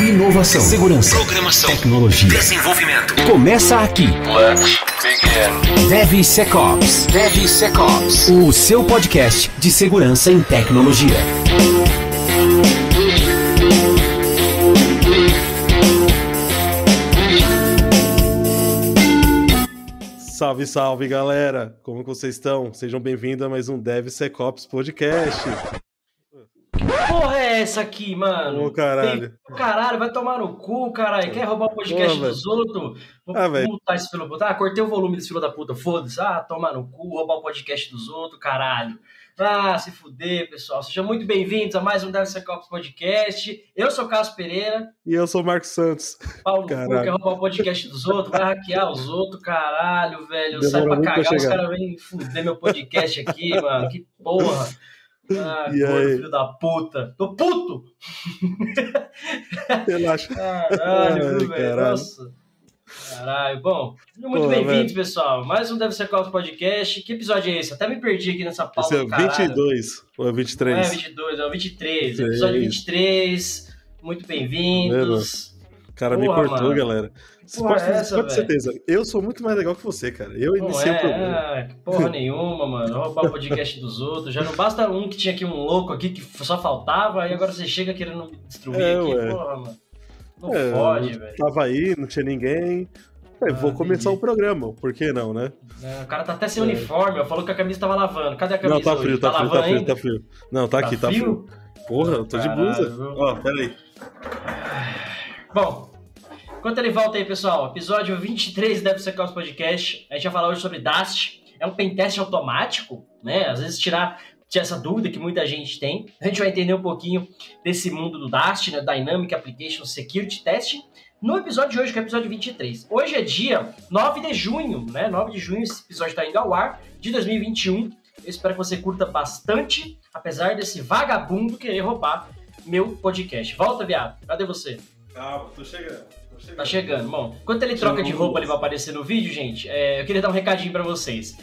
Inovação, segurança, programação, tecnologia, desenvolvimento. Começa aqui. Let's begin. DevSecOps. DevSecOps. O seu podcast de segurança em tecnologia. Salve, salve, galera! Como que vocês estão? Sejam bem-vindos a mais um DevSecOps Podcast. Que porra é essa aqui, mano? Ô, caralho. Caralho, vai tomar no cu, caralho. Quer roubar o podcast dos outros? Vou multar esse filho da puta. Cortei o volume desse filho da puta, foda-se. Tomar no cu, roubar o podcast dos outros, caralho. Se fuder, pessoal. Sejam muito bem-vindos a mais um DevSecOps Podcast. Eu sou o Carlos Pereira. E eu sou o Marcos Santos. Paulo Cu, quer roubar o podcast dos outros, vai hackear os outros, caralho, velho. Sai pra cagar, os caras vêm fuder meu podcast aqui, mano. Que porra. Gordo, filho da puta. Tô puto! Relaxa. Caralho, velho. Nossa. Caralho. Bom, muito bem-vindos, pessoal. Mais um DevSecOps Podcast. Que episódio é esse? Até me perdi aqui nessa pauta. Esse é o 22 ou é 23? Não é 22, é o 23. Episódio 23. Muito bem-vindos. O cara me cortou, mano. Galera. Pode certeza. Eu sou muito mais legal que você, cara. Eu iniciei o programa. Porra nenhuma, mano. Roubar o podcast dos outros. Já não basta um que tinha aqui um louco aqui que só faltava, aí agora você chega querendo me destruir aqui. Porra, mano. Não pode, velho. Tava aí, não tinha ninguém. Vou começar o programa, por que não, né? O cara tá até sem uniforme, ó, falou que a camisa tava lavando. Cadê a camisa? Não, tá frio, hoje? Tá frio. Não, tá aqui, tá frio. Porra, eu tô de blusa. Ó, peraí. Bom, enquanto ele volta aí, pessoal, episódio 23 do DevSecOps Podcast, a gente vai falar hoje sobre Dast. É um pentest automático, né? Às vezes tirar essa dúvida que muita gente tem. A gente vai entender um pouquinho desse mundo do Dast, né? Dynamic Application Security Testing, no episódio de hoje, que é o episódio 23. Hoje é dia 9 de junho, né? 9 de junho, esse episódio tá indo ao ar, de 2021. Eu espero que você curta bastante, apesar desse vagabundo querer roubar meu podcast. Volta, viado. Cadê você? Calma, tô chegando. Tá chegando. Bom, enquanto ele troca de roupa, ele vai aparecer no vídeo, gente. Eu queria dar um recadinho pra vocês.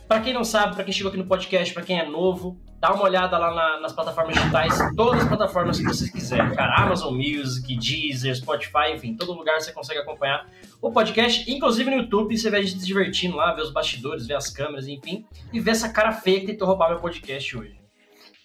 Pra quem não sabe, pra quem chegou aqui no podcast, pra quem é novo, dá uma olhada lá nas plataformas digitais, todas as plataformas que vocês quiserem, cara, Amazon Music, Deezer, Spotify, enfim, todo lugar você consegue acompanhar o podcast, inclusive no YouTube, você vai se divertindo lá, ver os bastidores, ver as câmeras, enfim, e ver essa cara feia que tentou roubar meu podcast hoje.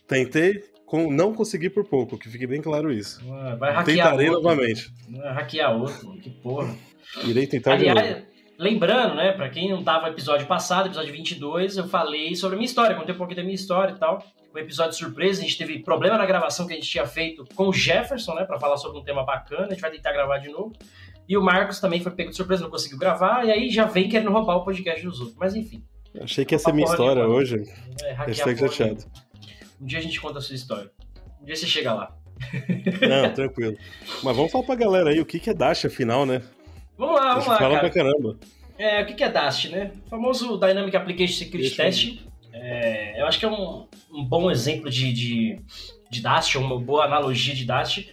Tentei, não consegui por pouco, que fique bem claro isso. Vai hackear Tentarei outro. Novamente. Vai hackear outro, que porra. Irei tentar de novo. Lembrando, né, pra quem não tava no episódio passado, episódio 22, eu falei sobre a minha história, contei um pouquinho da minha história e tal. Um episódio surpresa, a gente teve problema na gravação que a gente tinha feito com o Jefferson, né, pra falar sobre um tema bacana, a gente vai tentar gravar de novo. E o Marcos também foi pego de surpresa, não conseguiu gravar, e aí já vem querendo roubar o podcast dos outros. Mas enfim. Achei que ia ser minha história hoje. Hashtag chateado. Um dia a gente conta a sua história. Um dia você chega lá. Não, tranquilo. Mas vamos falar pra galera aí o que é Dast, afinal, né? Vamos lá, fala cara. Pra caramba. O que é Dast, né? O famoso Dynamic Application Security Testing. Eu acho que é um bom exemplo de Dast, uma boa analogia de Dast.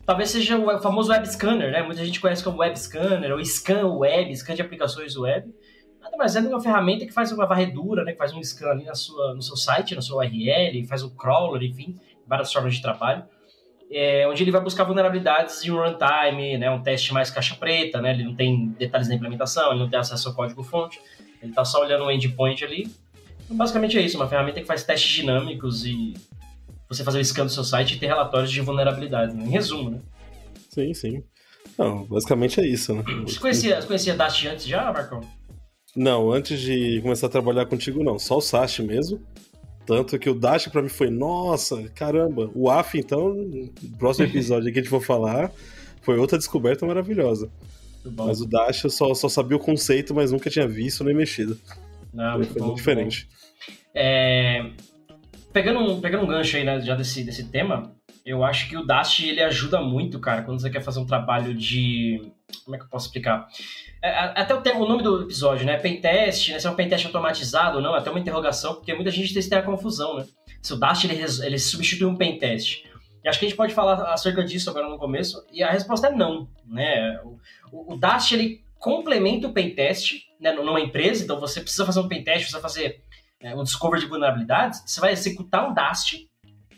Talvez seja o famoso Web Scanner, né? Muita gente conhece como Web Scanner, ou Scan Web, Scan de aplicações web. Nada mais é uma ferramenta que faz uma varredura, né? Que faz um scan ali no seu site, na sua URL, faz um crawler, enfim, várias formas de trabalho. Onde ele vai buscar vulnerabilidades de um runtime, né, um teste mais caixa preta, né, ele não tem detalhes da implementação, ele não tem acesso ao código-fonte, ele está só olhando um endpoint ali. Então, basicamente é isso, uma ferramenta que faz testes dinâmicos e você fazer o scan do seu site e ter relatórios de vulnerabilidades, né? Em resumo, né? Sim. Não, basicamente é isso, né? Você conhecia Dast antes já, Marcão? Não, antes de começar a trabalhar contigo não, só o SAST mesmo. Tanto que o Dast pra mim foi, nossa, caramba. O AF, então, no próximo episódio que a gente for falar, foi outra descoberta maravilhosa. Mas o Dast eu só sabia o conceito, mas nunca tinha visto nem mexido. Foi muito diferente. Pegando um gancho aí, né, já desse tema, eu acho que o Dast, ele ajuda muito, cara, quando você quer fazer um trabalho de... Como é que eu posso explicar? Até o nome do episódio, né? Pentest, né? Se é um pentest automatizado ou não, até uma interrogação, porque muita gente tem a confusão, né? Se o Dast, ele substitui um pentest. E acho que a gente pode falar acerca disso agora no começo, e a resposta é não, né? O Dast, ele complementa o pentest, né, numa empresa, então você precisa fazer um pentest, precisa fazer um discovery de vulnerabilidades, você vai executar um Dast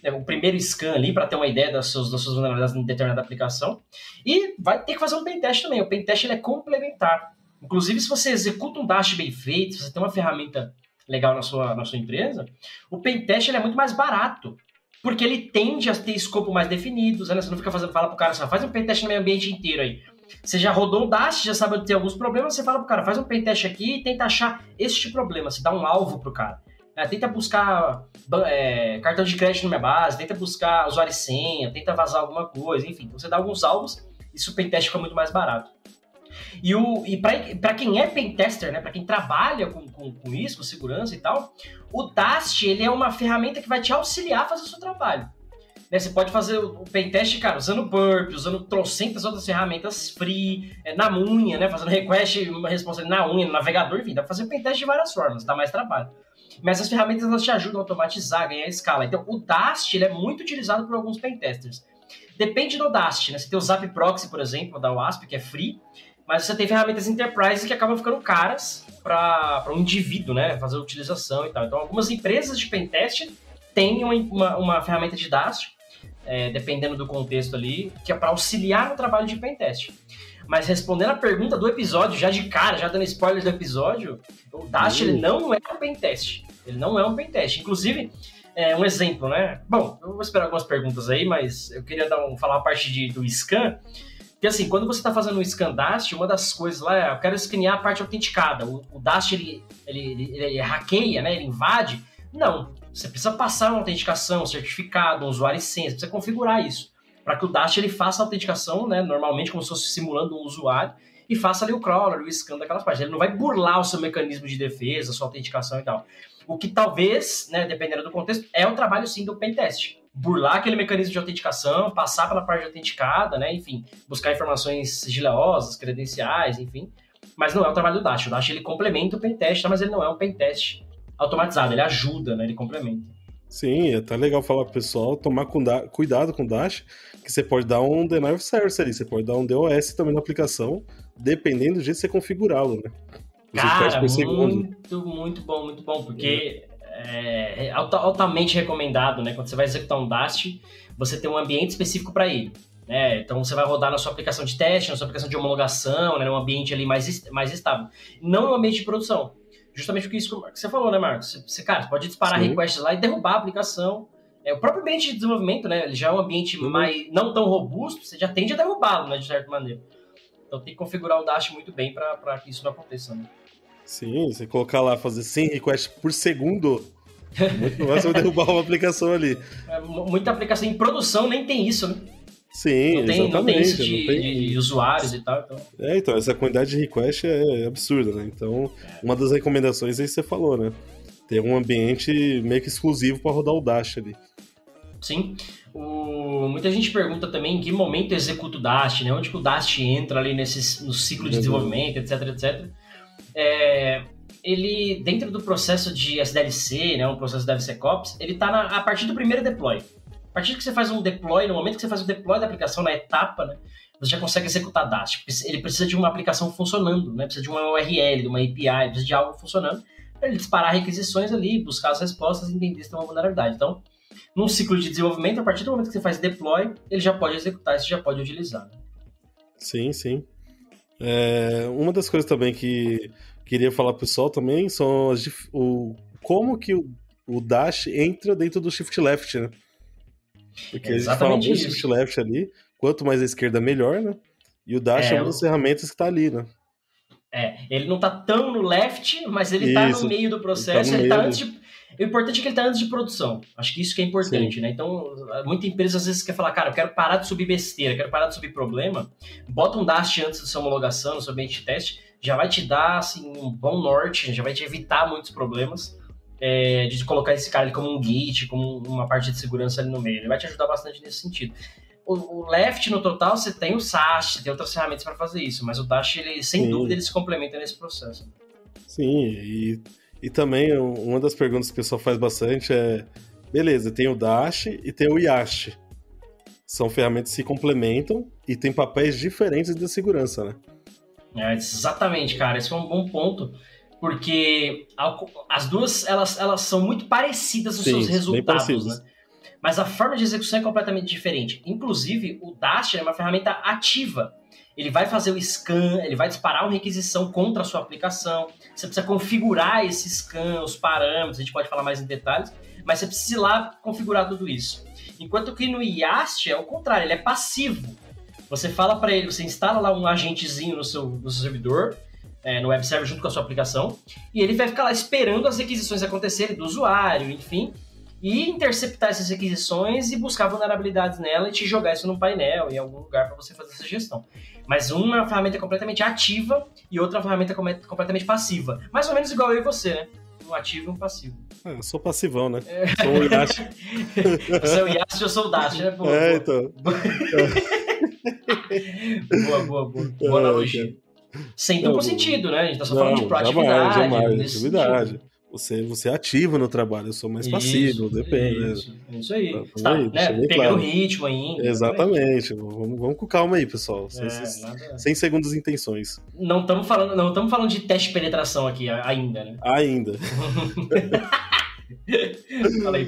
o primeiro scan ali para ter uma ideia das suas vulnerabilidades em determinada aplicação, e vai ter que fazer um pentest também. O pentest ele é complementar. Inclusive, se você executa um dash bem feito, se você tem uma ferramenta legal na sua empresa, o pentest ele é muito mais barato, porque ele tende a ter escopo mais definido, né? Você não fica fala pro cara, faz um pentest no meio ambiente inteiro aí. Você já rodou um dash, já sabe onde tem alguns problemas, você fala pro cara, faz um pentest aqui e tenta achar este problema, você dá um alvo pro cara. Tenta buscar cartão de crédito na minha base, tenta buscar usuário e senha, tenta vazar alguma coisa, enfim. Você dá alguns alvos, isso o pentest fica muito mais barato. E para quem é pentester, né, para quem trabalha com isso, com segurança e tal, o Dast ele é uma ferramenta que vai te auxiliar a fazer o seu trabalho. Né, você pode fazer o pentest, cara, usando Burp, usando trocentas outras ferramentas free, na unha, né, fazendo request, uma resposta na unha, no navegador, enfim, dá pra fazer pentest de várias formas, dá mais trabalho. Mas essas ferramentas elas te ajudam a automatizar, ganhar escala. Então o Dast ele é muito utilizado por alguns pentesters. Depende do Dast, né? Você tem o Zap Proxy, por exemplo, da WASP, que é free, mas você tem ferramentas enterprise que acabam ficando caras para um indivíduo, né, fazer utilização e tal. Então algumas empresas de pentest têm uma ferramenta de Dast, dependendo do contexto ali, que é para auxiliar no trabalho de pentest. Mas respondendo a pergunta do episódio, já de cara, já dando spoiler do episódio, o Dast ele não é um pentest. Ele não é um pentest. Inclusive, um exemplo, né? Bom, eu vou esperar algumas perguntas aí, mas eu queria falar a parte do scan. Porque assim, quando você está fazendo um scan Dast, uma das coisas lá é, eu quero escanear a parte autenticada. O Dast, ele hackeia, né? Ele invade. Não, você precisa passar uma autenticação, um certificado, um usuário e senha, você precisa configurar isso. Para que o Dast ele faça a autenticação, né, normalmente como se fosse simulando um usuário, e faça ali o crawler, o scan daquelas partes. Ele não vai burlar o seu mecanismo de defesa, a sua autenticação e tal. O que talvez, né, dependendo do contexto, é o trabalho sim do pentest. Burlar aquele mecanismo de autenticação, passar pela parte autenticada, né, enfim, buscar informações sigilosas, credenciais, enfim. Mas não é o trabalho do Dast. O Dast ele complementa o pentest, mas ele não é um pentest automatizado, ele ajuda, né, ele complementa. Sim, é até legal falar pro pessoal tomar cuidado com o Dash, que você pode dar um denial of service ali, você pode dar um DOS também na aplicação, dependendo do jeito que você configurá-lo, né? Cara, muito bom, porque é altamente recomendado, né? Quando você vai executar um Dast, você tem um ambiente específico para ele. Né? Então você vai rodar na sua aplicação de teste, na sua aplicação de homologação, né? Um ambiente ali mais estável. Não no ambiente de produção. Justamente porque isso que você falou, né, Marcos? Você pode disparar requests lá e derrubar a aplicação. O próprio ambiente de desenvolvimento, né? Ele já é um ambiente mais não tão robusto, você já tende a derrubá-lo, né, de certa maneira. Então tem que configurar o Dash muito bem para que isso não aconteça, né? Sim, você colocar lá, fazer 100 requests por segundo, muito mais vai derrubar uma aplicação ali. Muita aplicação em produção nem tem isso, né? Sim, exatamente. Não tem isso de usuários e tal. Então... então, essa quantidade de request é absurda, né? Então, uma das recomendações aí você falou, né? Ter um ambiente meio que exclusivo para rodar o Dash ali. Sim. Muita gente pergunta também em que momento executa o Dash, né? Onde que o Dash entra ali no ciclo de desenvolvimento, etc, etc. Ele, dentro do processo de SDLC, né, um processo de DevSecOps, ele está a partir do primeiro deploy. A partir que você faz um deploy, no momento que você faz o deploy da aplicação, na etapa, né, você já consegue executar Dash. Ele precisa de uma aplicação funcionando, né, precisa de uma URL, de uma API, precisa de algo funcionando, para ele disparar requisições ali, buscar as respostas e entender se tem uma vulnerabilidade. Então, num ciclo de desenvolvimento, a partir do momento que você faz deploy, ele já pode executar e você já pode utilizar. Né? Sim, sim. Uma das coisas também que queria falar pro pessoal também são como que o Dash entra dentro do Shift Left, né? Porque a gente fala muito Shift Left ali, quanto mais à esquerda, melhor, né? E o Dash é uma das ferramentas que tá ali, né? Ele não tá tão no left, mas ele tá no meio do processo, ele tá antes de... O importante é que ele tá antes de produção. Acho que isso que é importante, né? Então, muita empresa às vezes quer falar, cara, eu quero parar de subir besteira, quero parar de subir problema, bota um Dash antes da sua homologação, no seu ambiente de teste, já vai te dar, assim, um bom norte, já vai te evitar muitos problemas de colocar esse cara ali como um gate, como uma parte de segurança ali no meio. Ele vai te ajudar bastante nesse sentido. O left, no total, você tem o SAST, você tem outras ferramentas para fazer isso, mas o Dash, ele, sem dúvida, ele se complementa nesse processo. Sim, e também uma das perguntas que o pessoal faz bastante beleza, tem o Dash e tem o Yash. São ferramentas que se complementam e têm papéis diferentes de segurança, né? Exatamente, cara, esse foi um bom ponto, porque as duas, elas são muito parecidas nos seus resultados, né? Mas a forma de execução é completamente diferente. Inclusive, o Dast é uma ferramenta ativa. Ele vai fazer o scan, ele vai disparar uma requisição contra a sua aplicação. Você precisa configurar esse scan, os parâmetros, a gente pode falar mais em detalhes, mas você precisa ir lá configurar tudo isso. Enquanto que no YAST é o contrário, ele é passivo. Você fala para ele, você instala lá um agentezinho no seu servidor, no web server junto com a sua aplicação, e ele vai ficar lá esperando as requisições acontecerem do usuário, enfim, e interceptar essas requisições e buscar vulnerabilidades nela e te jogar isso num painel, em algum lugar para você fazer essa gestão. Mas uma ferramenta completamente ativa e outra ferramenta completamente passiva. Mais ou menos igual eu e você, né? Um ativo e um passivo. Eu sou passivão, né? Sou o Yast. Você é o Yast e eu sou o Dast, né? Boa. Então. Boa analogia. Sem duplo sentido, né? A gente tá só falando de proatividade. Jamais. Você é ativo no trabalho, eu sou mais passivo, depende. Isso aí. Você tá, pegando claro. O ritmo ainda. Exatamente. Vamos com calma aí, pessoal. Sem segundas intenções. Não estamos falando de teste de penetração aqui ainda, né? Ainda.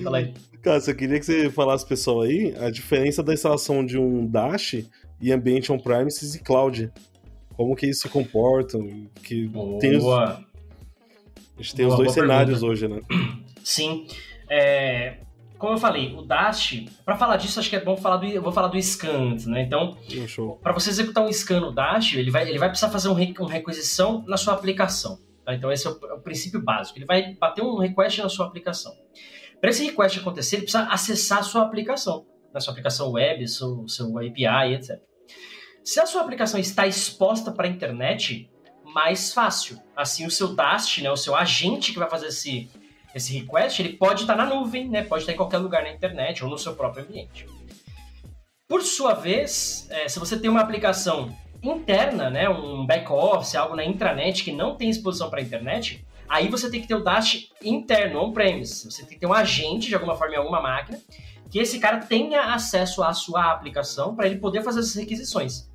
Fala aí. Cara, eu queria que você falasse, pessoal, aí, a diferença da instalação de um Dash e ambiente on-premises e cloud. Como que eles se comportam? Que a gente tem os dois cenários hoje, né? Sim. Como eu falei, o Dash, para falar disso, acho que é bom eu vou falar do scan antes, né? Então, para você executar um scan no Dash, ele vai precisar fazer uma requisição na sua aplicação. Tá? Então, esse é o princípio básico. Ele vai bater um request na sua aplicação. Para esse request acontecer, ele precisa acessar a sua aplicação, na sua aplicação web, seu API, etc. Se a sua aplicação está exposta para a internet, mais fácil. Assim, o seu Dast, né, o seu agente que vai fazer esse request, ele pode estar na nuvem, né, pode estar em qualquer lugar na internet ou no seu próprio ambiente. Por sua vez, se você tem uma aplicação interna, né, um back-office, algo na intranet que não tem exposição para a internet, aí você tem que ter o Dast interno, on-premise. Você tem que ter um agente, de alguma forma, em alguma máquina, que esse cara tenha acesso à sua aplicação para ele poder fazer essas requisições.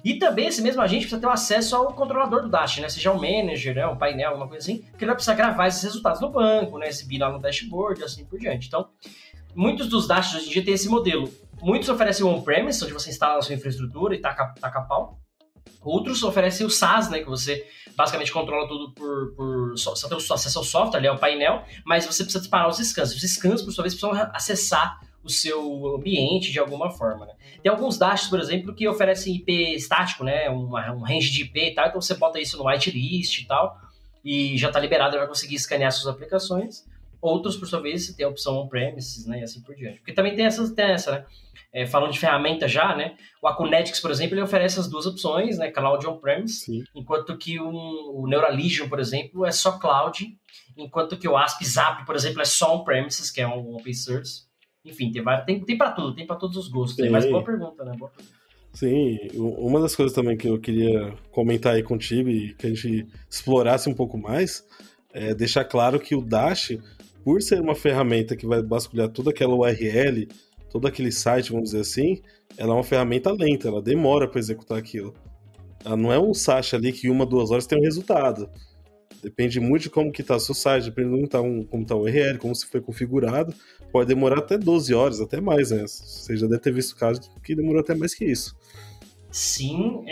E também esse mesmo agente precisa ter o acesso ao controlador do Dash, né? Seja um manager, né? Um painel, alguma coisa assim, que ele vai precisar gravar esses resultados no banco, né? Exibir lá no dashboard e assim por diante. Então, muitos dos Dashes hoje em dia têm esse modelo. Muitos oferecem o on-premise, onde você instala a sua infraestrutura e taca pau. Outros oferecem o SaaS, né? Que você basicamente controla tudo só tem o acesso ao software, ali é o painel, mas você precisa disparar os scans. Os scans, por sua vez, precisam acessar o seu ambiente de alguma forma, né? Tem alguns Dashes, por exemplo, que oferecem IP estático, né? Um range de IP e tal, então você bota isso no whitelist e tal, e já está liberado, ele vai conseguir escanear suas aplicações. Outros, por sua vez, tem a opção on-premises, né? E assim por diante. Porque também tem essa, né? Falando de ferramenta já, né? O Acunetics, por exemplo, ele oferece as duas opções, né? Cloud e on-premise, enquanto que o Neuraligion, por exemplo, é só cloud, enquanto que o ASP.Zap, por exemplo, é só on-premises, que é um open source. Enfim, tem para tudo, tem para todos os gostos. Mas boa pergunta, né? Boa pergunta. Sim, uma das coisas também que eu queria comentar aí contigo e que a gente explorasse um pouco mais é deixar claro que o Dash, por ser uma ferramenta que vai vasculhar toda aquela URL, todo aquele site, vamos dizer assim, ela é uma ferramenta lenta, ela demora para executar aquilo. Ela não é um SASH ali que 1-2 horas tem um resultado. Depende muito de como que tá o seu site, depende de como tá o URL, como se foi configurado. Pode demorar até 12 horas, até mais, né? Você já deve ter visto casos que demorou até mais que isso. Sim,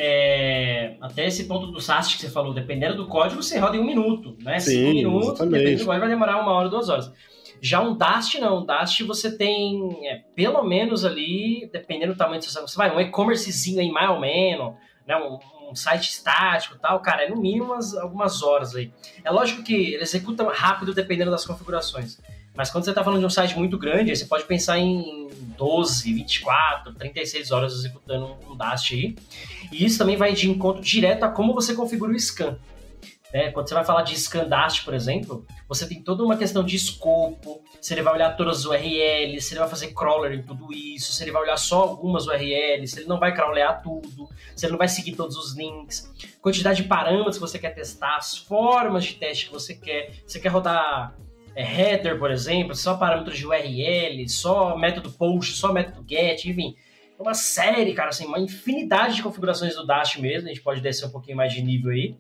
até esse ponto do SAST que você falou, dependendo do código, você roda em 1 minuto, né? Sim, 5 minutos, exatamente. Dependendo do código, vai demorar 1 hora, 2 horas. Já um Dast, não. Um Dast você tem, pelo menos ali, dependendo do tamanho do seu site, você vai um e-commercezinho aí, mais ou menos, né? Um site estático e tal, cara, é no mínimo algumas horas aí. É lógico que ele executa rápido dependendo das configurações, mas quando você está falando de um site muito grande, aí você pode pensar em 12, 24, 36 horas executando um Dast aí. E isso também vai de encontro direto a como você configura o scan. Quando você vai falar de scan Dast, por exemplo, você tem toda uma questão de escopo, se ele vai olhar todas as URLs, se ele vai fazer crawler em tudo isso, se ele vai olhar só algumas URLs, se ele não vai crawlear tudo, se ele não vai seguir todos os links, quantidade de parâmetros que você quer testar, as formas de teste que você quer rodar header, por exemplo, só parâmetros de URL, só método post, só método get, enfim, uma série, cara, assim, uma infinidade de configurações do Dast mesmo, a gente pode descer um pouquinho mais de nível aí.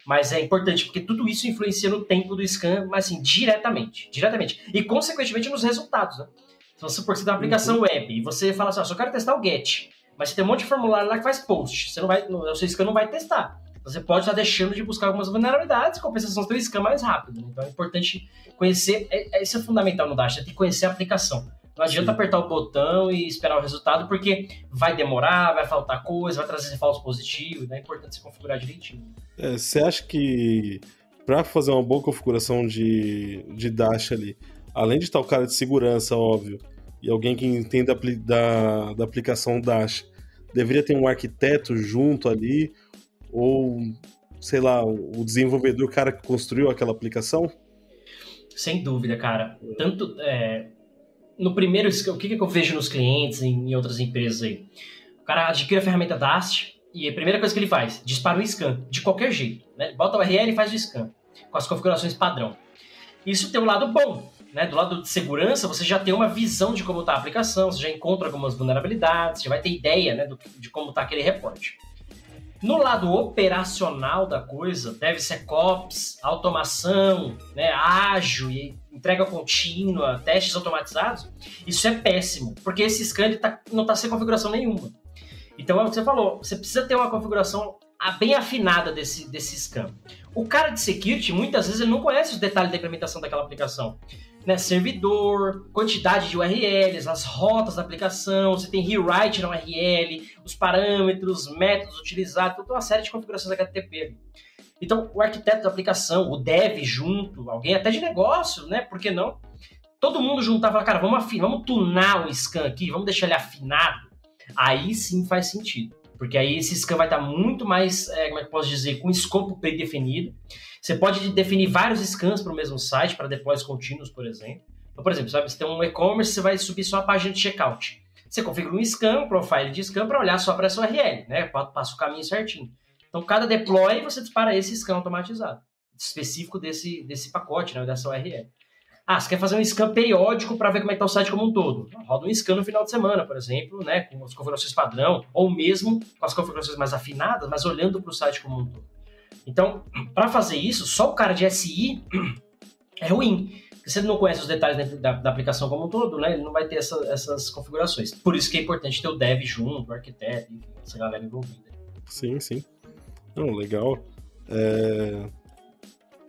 Mas é importante, porque tudo isso influencia no tempo do scan, mas assim, diretamente. E, consequentemente, nos resultados, né? Então, supor que você tem uma aplicação web e você fala assim, só quero testar o GET, mas você tem um monte de formulário lá que faz post. Você não vai, o seu scan não vai testar. Você pode estar deixando de buscar algumas vulnerabilidades, em compensação, você tem um scan mais rápido. Então, é importante conhecer, isso é fundamental no Dash, tem que conhecer a aplicação. Não adianta apertar o botão e esperar o resultado, porque vai demorar, vai faltar coisa, vai trazer falso positivo, né? É importante se configurar direitinho. Você acha que para fazer uma boa configuração de Dash ali, além de estar o cara de segurança, óbvio, e alguém que entenda da aplicação Dash, deveria ter um arquiteto junto ali, ou, sei lá, o desenvolvedor, o cara que construiu aquela aplicação? Sem dúvida, cara. Tanto... No primeiro, o que eu vejo nos clientes em outras empresas aí? O cara adquire a ferramenta Dash e a primeira coisa que ele faz, dispara o scan, de qualquer jeito, né? Bota o URL e faz o scan, com as configurações padrão. Isso tem um lado bom, né? Do lado de segurança, você já tem uma visão de como está a aplicação, você já encontra algumas vulnerabilidades, já vai ter ideia, né, de como está aquele reporte. No lado operacional da coisa, DevSecOps, automação, né, ágil e entrega contínua, testes automatizados, isso é péssimo, porque esse scan não está sem configuração nenhuma. Então, é o que você falou, você precisa ter uma configuração bem afinada desse scan. O cara de security, muitas vezes, ele não conhece os detalhes da implementação daquela aplicação. Né, servidor, quantidade de URLs, as rotas da aplicação, você tem rewrite na URL, os parâmetros, métodos utilizados, toda uma série de configurações HTTP. Então, o arquiteto da aplicação, o dev junto, alguém até de negócio, né? Por que não? Todo mundo juntar e falar, cara, vamos tunar o scan aqui, vamos deixar ele afinado. Aí sim faz sentido. Porque aí esse scan vai estar muito mais, como é que eu posso dizer, com escopo predefinido. Você pode definir vários scans para o mesmo site, para deploys contínuos, por exemplo. Então, por exemplo, você tem um e-commerce, você vai subir só a página de checkout. Você configura um scan, um profile de scan, para olhar só para essa URL, né? Passa o caminho certinho. Então, cada deploy, você dispara esse scan automatizado, específico desse pacote, né? Dessa URL. Você quer fazer um scan periódico para ver como é que está o site como um todo. Roda um scan no final de semana, por exemplo, né? Com as configurações padrão, ou mesmo com as configurações mais afinadas, mas olhando para o site como um todo. Então, para fazer isso, só o cara de SI é ruim. Porque se ele não conhece os detalhes da aplicação como um todo, né, ele não vai ter essas configurações. Por isso que é importante ter o dev junto, o arquiteto, enfim, essa galera envolvida. Sim, sim. Não, legal.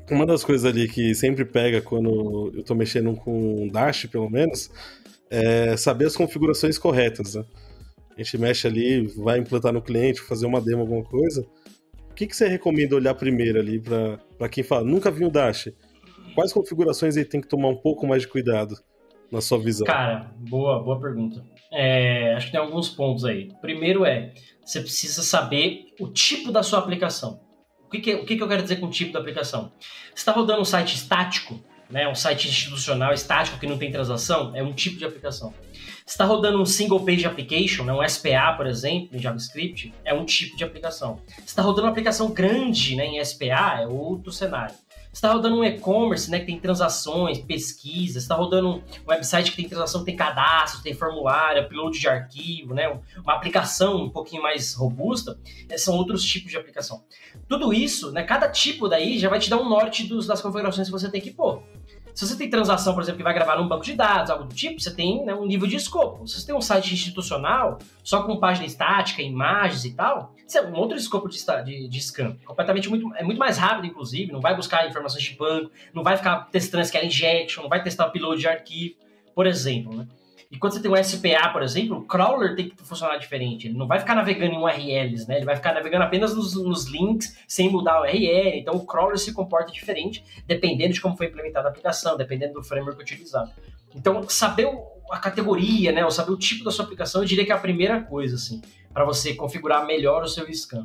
Uma das coisas ali que sempre pega quando eu tô mexendo com Dash, pelo menos, é saber as configurações corretas, né? A gente mexe ali, vai implantar no cliente, fazer uma demo, alguma coisa. O que você recomenda olhar primeiro ali para quem fala, nunca vi o Dash? Quais configurações ele tem que tomar um pouco mais de cuidado, na sua visão? Cara, boa pergunta. Acho que tem alguns pontos aí. Primeiro você precisa saber o tipo da sua aplicação. O que eu quero dizer com o tipo da aplicação? Você está rodando um site estático, né, um site institucional estático que não tem transação, é um tipo de aplicação. Se está rodando um single page application, né, um SPA, por exemplo, em JavaScript, é um tipo de aplicação. Se está rodando uma aplicação grande, né, em SPA, é outro cenário. Se está rodando um e-commerce, né, que tem transações, pesquisas, se está rodando um website que tem transação, tem cadastro, tem formulário, upload de arquivo, né, uma aplicação um pouquinho mais robusta, são outros tipos de aplicação. Tudo isso, né, cada tipo daí já vai te dar um norte das configurações que você tem que pôr. Se você tem transação, por exemplo, que vai gravar num banco de dados, algo do tipo, você tem, né, um nível de escopo. Se você tem um site institucional, só com página estática, imagens e tal, isso é um outro escopo de scan. É muito mais rápido, inclusive, não vai buscar informações de banco, não vai ficar testando SQL injection, não vai testar upload de arquivo, por exemplo, né? E quando você tem um SPA, por exemplo, o crawler tem que funcionar diferente. Ele não vai ficar navegando em URLs, né? Ele vai ficar navegando apenas nos links, sem mudar a URL. Então, o crawler se comporta diferente, dependendo de como foi implementada a aplicação, dependendo do framework utilizado. Então, saber a categoria, né? Ou saber o tipo da sua aplicação, eu diria que é a primeira coisa, assim, para você configurar melhor o seu scan.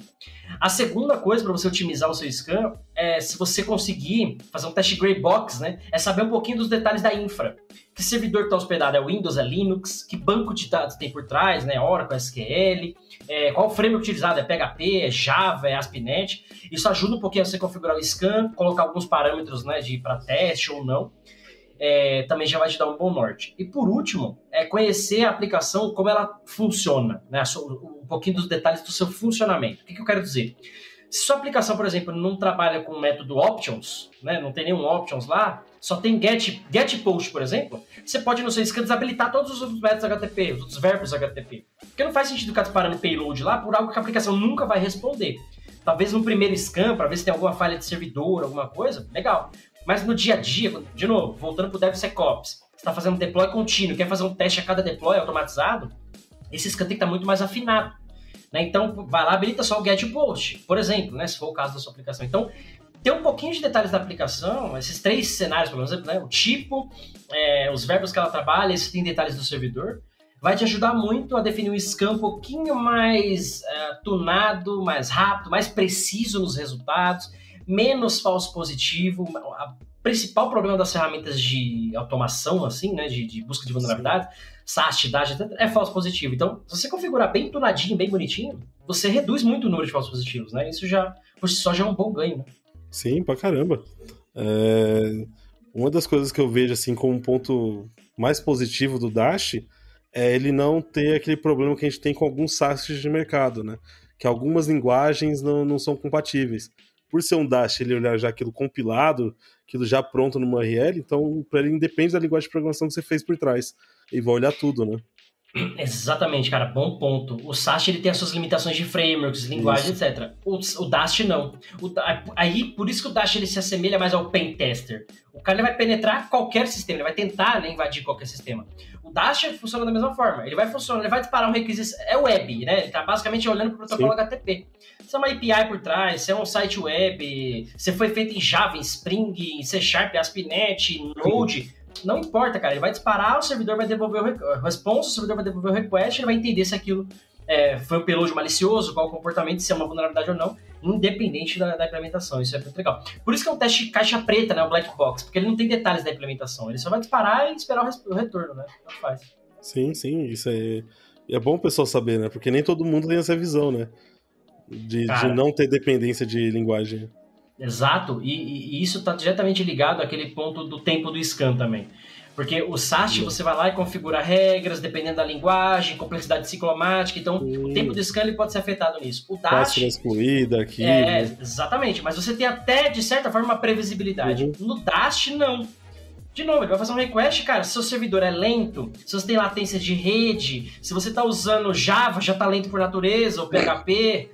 A segunda coisa para você otimizar o seu scan é, se você conseguir fazer um teste gray box, né? É saber um pouquinho dos detalhes da infra. Que servidor está hospedado é Windows, é Linux, que banco de dados tem por trás, né? Oracle, SQL, qual framework utilizado, é PHP, é Java, é ASP.NET. Isso ajuda um pouquinho a você configurar o scan, colocar alguns parâmetros, né, para teste ou não. Também já vai te dar um bom norte. E por último, conhecer a aplicação, como ela funciona, né? Um pouquinho dos detalhes do seu funcionamento. O que eu quero dizer? Se sua aplicação, por exemplo, não trabalha com o método options, né, não tem nenhum options lá, só tem get post, por exemplo, você pode no seu scan desabilitar todos os outros métodos HTTP, os outros verbos HTTP. Porque não faz sentido ficar disparando payload lá por algo que a aplicação nunca vai responder. Talvez no primeiro scan, para ver se tem alguma falha de servidor, alguma coisa, legal. Mas no dia a dia, de novo, voltando para o DevSecOps, você está fazendo deploy contínuo, quer fazer um teste a cada deploy automatizado, esse scan tem que estar muito mais afinado. Né? Então, vai lá, habilita só o get post, por exemplo, né? Se for o caso da sua aplicação. Então, ter um pouquinho de detalhes da aplicação, esses 3 cenários, por exemplo, né? O tipo, os verbos que ela trabalha, se tem detalhes do servidor, vai te ajudar muito a definir um scan um pouquinho mais tunado, mais rápido, mais preciso nos resultados, menos falso positivo. O principal problema das ferramentas de automação, assim, né, de busca de vulnerabilidade, SAST, DAST, etc., é falso positivo. Então, se você configurar bem tunadinho, bem bonitinho, você reduz muito o número de falsos positivos, né? Isso já, por si só, já é um bom ganho, né? Sim, pra caramba. Uma das coisas que eu vejo, assim, como um ponto mais positivo do Dash é ele não ter aquele problema que a gente tem com alguns SASTs de mercado, né? Que algumas linguagens não são compatíveis. Por ser um Dash, ele olhar já aquilo compilado, aquilo já pronto numa URL, então para ele independe da linguagem de programação que você fez por trás. Ele vai olhar tudo, né? Exatamente, cara, bom ponto. O SAST ele tem as suas limitações de frameworks, linguagem, etc. O Dast não. Aí, por isso que o Dast ele se assemelha mais ao pen tester. O cara ele vai penetrar qualquer sistema, ele vai tentar, né, invadir qualquer sistema. O Dast funciona da mesma forma. Ele vai disparar um requisito, é web, né? Ele tá basicamente olhando para o protocolo HTTP. Se é uma API por trás, se é um site web, se foi feito em Java, em Spring, em C#, ASP.NET, Node, não importa, cara. Ele vai disparar, o servidor vai devolver o response, o servidor vai devolver o request, ele vai entender se aquilo foi um payload malicioso, qual o comportamento, se é uma vulnerabilidade ou não, independente da implementação. Isso é muito legal. Por isso que é um teste caixa preta, né, o black box, porque ele não tem detalhes da implementação. Ele só vai disparar e esperar o retorno, né? Então faz. Sim, isso é bom o pessoal saber, né? Porque nem todo mundo tem essa visão, né? De não ter dependência de linguagem. Exato, e isso está diretamente ligado àquele ponto do tempo do scan também. Porque o SAST, você vai lá e configura regras, dependendo da linguagem, complexidade ciclomática, então o tempo do scan ele pode ser afetado nisso. O Dash... excluída aqui. Exatamente, mas você tem até, de certa forma, uma previsibilidade. No Dash, não. De novo, ele vai fazer um request, cara, se seu servidor é lento, se você tem latência de rede, se você está usando Java, já está lento por natureza, ou PHP...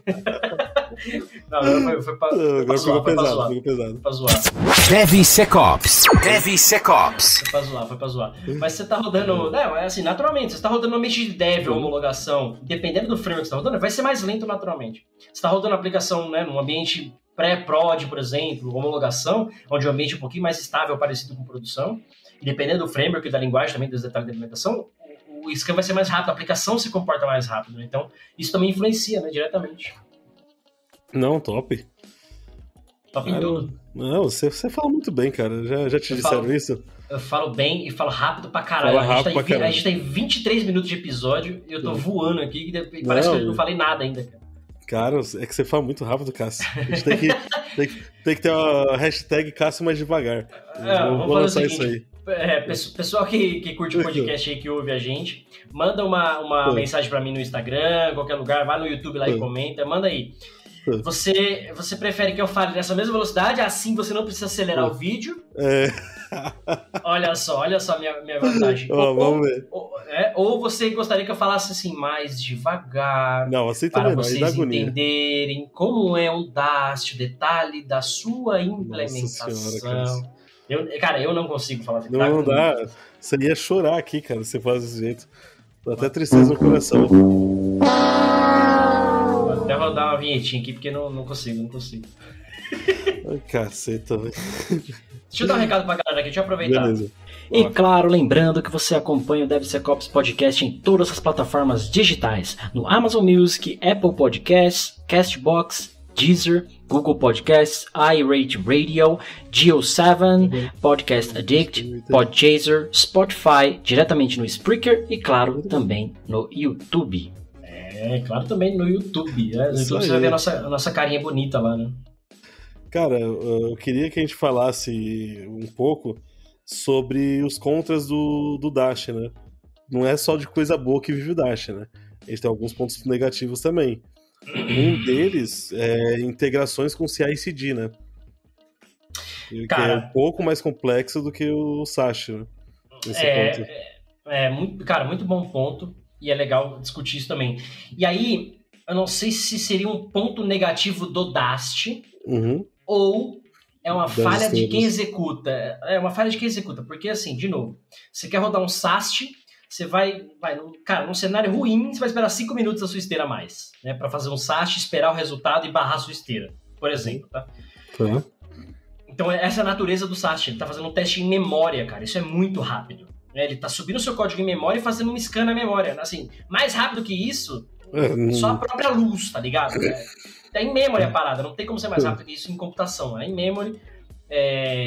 Não, foi pra zoar, ficou pesado. Pra zoar. DevSecOps. Foi pra zoar. Mas você tá rodando... assim, naturalmente, você tá rodando no ambiente de dev ou homologação, dependendo do framework que você tá rodando, vai ser mais lento naturalmente. Você tá rodando a aplicação, né, num ambiente pré-prod, por exemplo, homologação, onde o ambiente é um pouquinho mais estável, parecido com produção, e dependendo do framework e da linguagem também, dos detalhes da implementação, o scan vai ser mais rápido, a aplicação se comporta mais rápido, né? Então isso também influencia, né, diretamente. Não, top. Top em tudo. Não, você fala muito bem, cara. Já te disseram isso? Eu falo bem e falo rápido pra caralho. A gente tem 23 minutos de episódio e eu tô voando aqui e parece que eu não falei nada ainda, cara. Cara, é que você fala muito rápido, Cássio. A gente tem que ter uma hashtag Cássio mais devagar. Vou lançar isso aí. Pessoal que curte o podcast aí, que ouve a gente, manda uma mensagem pra mim no Instagram, qualquer lugar, vai no YouTube lá e comenta, manda aí. Você prefere que eu fale nessa mesma velocidade, assim você não precisa acelerar o vídeo? Olha só a minha vantagem. Vamos ver. Ou você gostaria que eu falasse assim mais devagar, não, assim para vocês entenderem como é um Dast, o detalhe da sua implementação. Nossa senhora, eu não consigo falar assim. Não dá. Você ia chorar aqui, cara, se você faz desse jeito. Dá até tristeza no coração. Vou até rodar uma vinhetinha aqui, porque não consigo. Ai, caceta, velho. Deixa eu dar um recado pra galera aqui, deixa eu aproveitar. Beleza. E claro, lembrando que você acompanha o DevSecOps Podcast em todas as plataformas digitais, no Amazon Music, Apple Podcasts, Castbox, Deezer, Google Podcasts, iRate Radio, Geo7, Podcast Addict, Podchaser, Spotify, diretamente no Spreaker e claro, também no YouTube. Claro, também no YouTube. No YouTube você vai ver a nossa carinha bonita lá, né? Cara, eu queria que a gente falasse um pouco sobre os contras do Dash, né? Não é só de coisa boa que vive o Dash, né? A gente tem alguns pontos negativos também. Um deles é integrações com CI/CD, né? Que é um pouco mais complexo do que o Sash, né? Nesse ponto. Cara, muito bom ponto. E é legal discutir isso também. E aí, eu não sei se seria um ponto negativo do Dast ou é uma falha de quem executa. É uma falha de quem executa. Porque, assim, de novo, você quer rodar um SAST, você vai num cenário ruim, você vai esperar 5 minutos da sua esteira a mais, né? Pra fazer um SAST, esperar o resultado e barrar a sua esteira, por exemplo, tá? Então, essa é a natureza do SAST. Ele tá fazendo um teste em memória, cara. Isso é muito rápido. Ele tá subindo o seu código em memória e fazendo um scan na memória. Assim, mais rápido que isso, só a própria luz, tá ligado? É em memory a parada. Não tem como ser mais rápido que isso em computação. É em memory,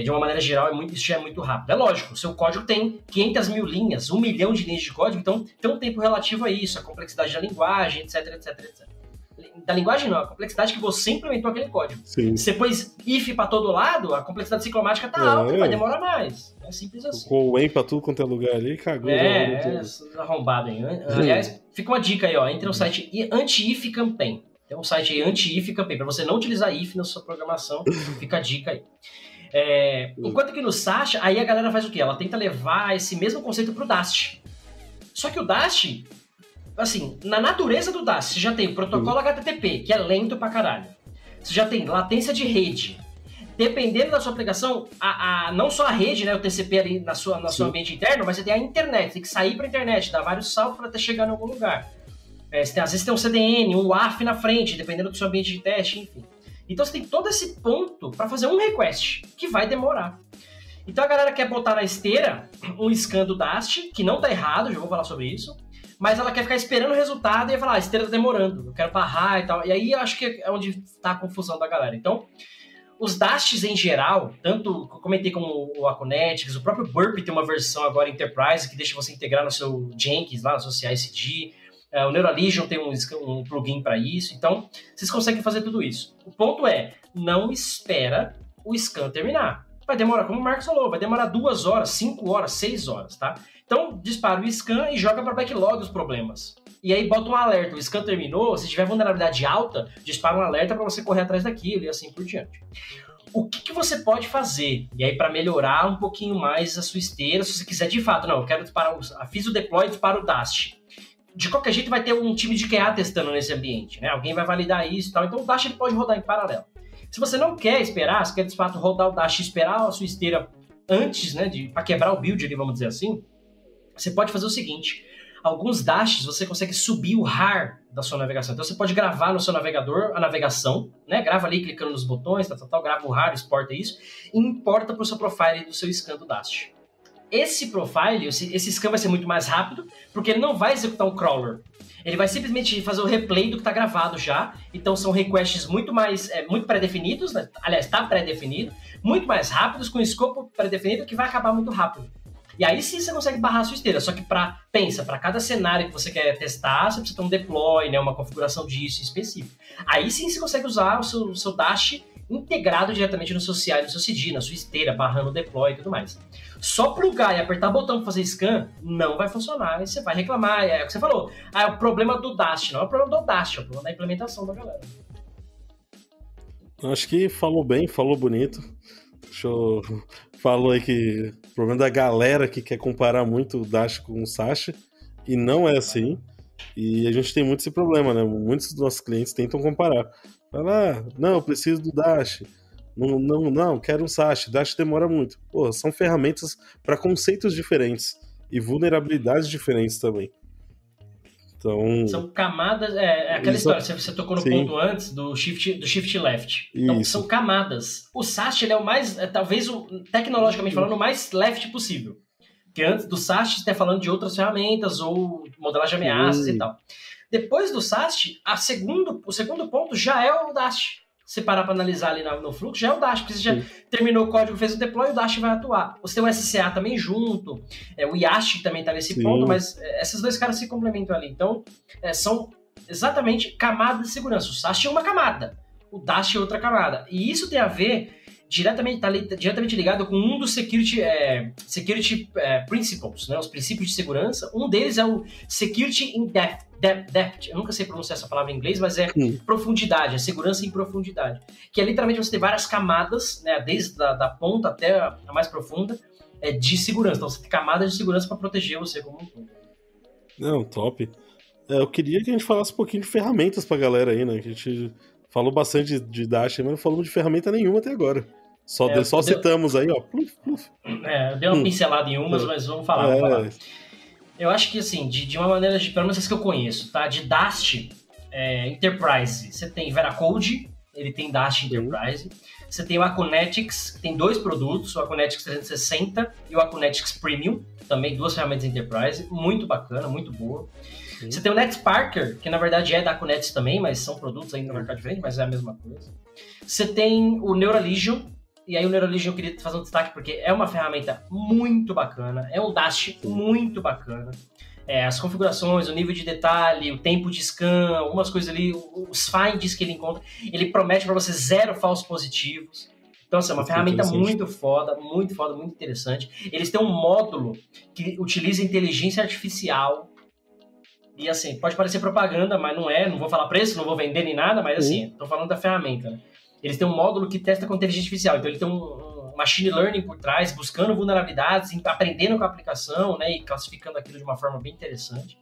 de uma maneira geral, isso já é muito rápido. É lógico, o seu código tem 500 mil linhas, 1 milhão de linhas de código, então tem um tempo relativo a isso, a complexidade da linguagem, etc, etc, etc. Da linguagem não, a complexidade que você implementou aquele código. Sim. Se você pôs if pra todo lado, a complexidade ciclomática tá alta e vai demorar mais. É simples assim. Com o em pra tudo quanto é lugar ali, cagou. Arrombado aí. Aliás, fica uma dica aí, ó. Entre no site Anti-If Campaign. Tem um site aí, Anti-If Campaign, pra você não utilizar if na sua programação. Fica a dica aí. Enquanto que no Sash, aí a galera faz o quê? Ela tenta levar esse mesmo conceito pro Dast. Só que o Dast, assim, na natureza do Dast, você já tem o protocolo HTTP, que é lento pra caralho. Você já tem latência de rede. Dependendo da sua aplicação, não só a rede, né, o TCP ali no seu ambiente interno, mas você tem a internet, tem que sair pra internet, dar vários saltos pra até chegar em algum lugar. Às vezes tem um CDN, um WAF na frente, dependendo do seu ambiente de teste, enfim. Então você tem todo esse ponto para fazer um request, que vai demorar. Então a galera quer botar na esteira um scan do Dast, que não tá errado, já vou falar sobre isso, mas ela quer ficar esperando o resultado e falar, a esteira tá demorando, eu quero barrar e tal. E aí eu acho que é onde tá a confusão da galera. Então, os Dasts em geral, tanto eu comentei como o Aconetics, o próprio Burp tem uma versão agora Enterprise que deixa você integrar no seu Jenkins, lá no seu CI/CD. O Neuraligion tem um plugin para isso. Então, vocês conseguem fazer tudo isso. O ponto é, não espera o scan terminar. Vai demorar, como o Marcos falou, vai demorar 2 horas, 5 horas, 6 horas, tá? Então, dispara o scan e joga para backlog os problemas. E aí bota um alerta, o scan terminou, se tiver vulnerabilidade alta, dispara um alerta para você correr atrás daquilo e assim por diante. O que você pode fazer? E aí para melhorar um pouquinho mais a sua esteira, se você quiser de fato, não, eu quero disparar, fiz o deploy, dispara o Dast. De qualquer jeito vai ter um time de QA testando nesse ambiente, né? Alguém vai validar isso e tal, então o Dash ele pode rodar em paralelo. Se você não quer esperar, se quer de fato rodar o Dash e esperar a sua esteira antes, né, para quebrar o build ali, vamos dizer assim, você pode fazer o seguinte, alguns Dashes você consegue subir o RAR da sua navegação, então você pode gravar no seu navegador a navegação, né, grava ali clicando nos botões, grava o RAR, exporta isso, e importa para o seu profile do seu scan do Dash. Esse profile, esse scan vai ser muito mais rápido, porque ele não vai executar um crawler. Ele vai simplesmente fazer o replay do que está gravado já. Então são requests muito pré-definidos, né? Aliás, está pré-definido, muito mais rápidos, com escopo pré-definido, que vai acabar muito rápido. E aí sim você consegue barrar a sua esteira. Só que para cada cenário que você quer testar, você precisa ter um deploy, né? Uma configuração disso específica. Aí sim você consegue usar o seu Dash integrado diretamente no seu CI, no seu CD, na sua esteira, barrando o deploy e tudo mais. Só plugar e apertar o botão para fazer scan não vai funcionar, e você vai reclamar, é o que você falou, é o problema do Dast, não é o problema do Dast, é o problema da implementação da galera. Acho que falou bem, falou bonito. Falou aí que o problema da galera que quer comparar muito o Dash com o Sash, e não é assim, e a gente tem muito esse problema, né? Muitos dos nossos clientes tentam comparar. Fala, não, eu preciso do Dash. Não, quero um Sash. Dash demora muito. Pô, são ferramentas para conceitos diferentes e vulnerabilidades diferentes também. Então, são camadas. Aquela história, você tocou no ponto antes do shift left. Então, são camadas. O Sash ele é o mais, talvez, tecnologicamente falando, o mais left possível. Porque antes do Sash, você está falando de outras ferramentas ou modelagem de ameaças e tal. Depois do SAST, o segundo ponto já é o Dash. Se parar para analisar ali no fluxo, já é o Dash, porque você já terminou o código, fez o deploy, o Dash vai atuar. Você tem o SCA também junto, o IAST também está nesse ponto, mas esses dois caras se complementam ali. Então, são exatamente camadas de segurança. O SAST é uma camada, o Dash é outra camada. E isso tem a ver diretamente ligado com um dos security principles, né, os princípios de segurança. Um deles é o security in depth. Eu nunca sei pronunciar essa palavra em inglês, mas é profundidade, é segurança em profundidade. Que é literalmente você ter várias camadas, né, desde da ponta até a mais profunda, de segurança. Então você tem camadas de segurança para proteger você como um todo. Não, top. Eu queria que a gente falasse um pouquinho de ferramentas pra galera aí, né? Que a gente falou bastante de Dash, mas não falamos de ferramenta nenhuma até agora. Só citamos aí, ó. Eu dei uma pincelada em umas, mas vamos falar. Eu acho que, assim, de uma maneira, pelo menos as que eu conheço, tá? De Dash Enterprise, você tem Veracode, ele tem Dash Enterprise. Você tem o Acunetics, que tem 2 produtos, o Acunetics 360 e o Acunetics Premium, também 2 ferramentas Enterprise, muito bacana, muito boa. Sim. Você tem o NetSparker, que na verdade é da Acunetics também, mas são produtos ainda no mercado diferente, mas é a mesma coisa. Você tem o Neuralegion, e aí o Neuralegion eu queria fazer um destaque porque é uma ferramenta muito bacana, é um Dash muito bacana. As configurações, o nível de detalhe, o tempo de scan, algumas coisas ali, os finds que ele encontra, ele promete para você 0 falsos positivos. Então, assim, é uma ferramenta muito foda, muito interessante. Eles têm um módulo que utiliza inteligência artificial. E assim, pode parecer propaganda, mas não vou falar preço, não vou vender nem nada, mas assim, tô falando da ferramenta, né? Eles têm um módulo que testa com inteligência artificial, então ele tem um machine learning por trás, buscando vulnerabilidades, aprendendo com a aplicação, né, e classificando aquilo de uma forma bem interessante.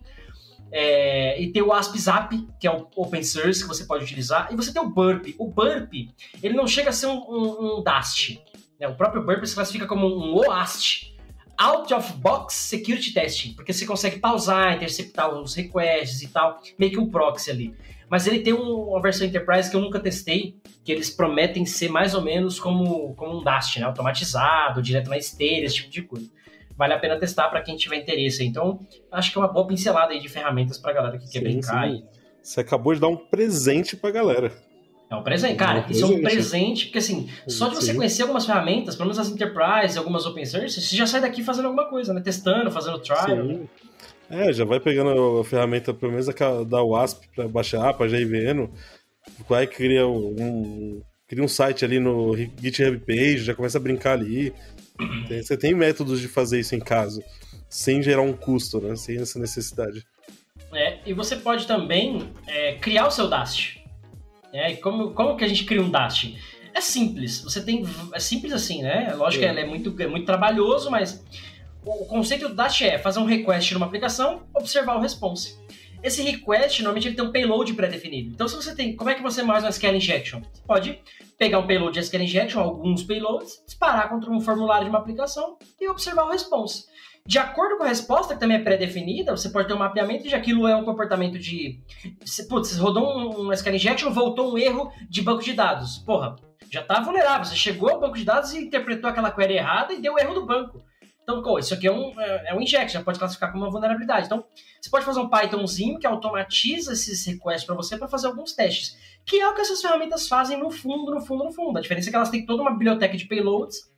E tem o ASP.Zap, que é o open source que você pode utilizar, e você tem o Burp. O Burp, ele não chega a ser um DAST, né? O próprio Burp se classifica como um OAST, Out of Box Security Testing, porque você consegue pausar, interceptar os requests e tal, meio que um proxy ali. Mas ele tem uma versão Enterprise que eu nunca testei, que eles prometem ser mais ou menos como um DAST, né? Automatizado, direto na esteira, esse tipo de coisa. Vale a pena testar para quem tiver interesse. Então, acho que é uma boa pincelada aí de ferramentas pra galera que quer brincar. Sim. Você acabou de dar um presente pra galera. É um presente, cara. Isso é um presente, porque assim, só de você conhecer algumas ferramentas, pelo menos as Enterprise, algumas open source, você já sai daqui fazendo alguma coisa, né? Testando, fazendo trial. Sim. Já vai pegando a ferramenta, pelo menos da WASP, pra baixar, pra JVM, vai criar um site ali no GitHub Page, já começa a brincar ali. Você tem métodos de fazer isso em casa, sem gerar um custo, né? Sem essa necessidade. E você pode também criar o seu Dash. Como que a gente cria um Dash? É simples. É simples assim, né? Lógico que ele é muito trabalhoso, mas o conceito do Dash é fazer um request numa aplicação, observar o response. Esse request, normalmente, ele tem um payload pré-definido. Então, como é que você faz uma SQL injection? Você pode pegar um payload de SQL injection, alguns payloads, disparar contra um formulário de uma aplicação e observar o response. De acordo com a resposta, que também é pré-definida, você pode ter um mapeamento de aquilo é um comportamento de... Você rodou um SQL injection, voltou um erro de banco de dados. Porra, já tá vulnerável. Você chegou ao banco de dados e interpretou aquela query errada e deu erro do banco. Então, isso aqui é um injection, já pode classificar como uma vulnerabilidade. Então, você pode fazer um Pythonzinho que automatiza esses requests para você para fazer alguns testes, que é o que essas ferramentas fazem no fundo. A diferença é que elas têm toda uma biblioteca de payloads,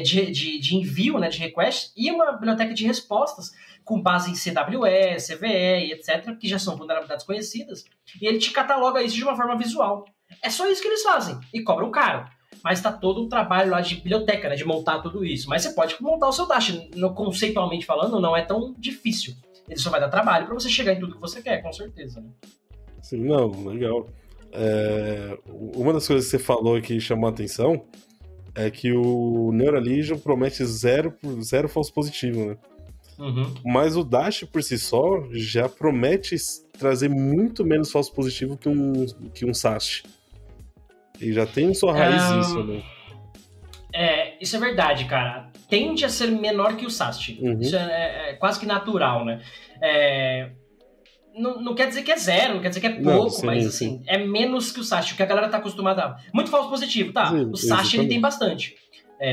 de envio, né, de requests, e uma biblioteca de respostas com base em CWE, CVE, etc., que já são vulnerabilidades conhecidas, e ele te cataloga isso de uma forma visual. É só isso que eles fazem, e cobram caro. Mas está todo um trabalho lá de biblioteca, né, de montar tudo isso. Mas você pode montar o seu Dash. Conceitualmente falando, não é tão difícil. Ele só vai dar trabalho para você chegar em tudo que você quer, com certeza. Né? Sim, não, legal. Uma das coisas que você falou que chamou a atenção é que o Neuralegion promete zero falso positivo, né? Uhum. Mas o Dash, por si só, já promete trazer muito menos falso positivo que um SAST. E já tem em sua raiz isso, né? Isso é verdade, cara. Tende a ser menor que o SAST. Uhum. Isso é quase que natural, né? Não quer dizer que é zero, não quer dizer que é pouco, sim, mas assim, sim. É menos que o SAST, porque a galera tá acostumada a... Muito falso positivo, tá? Sim, o SAST ele tem bastante.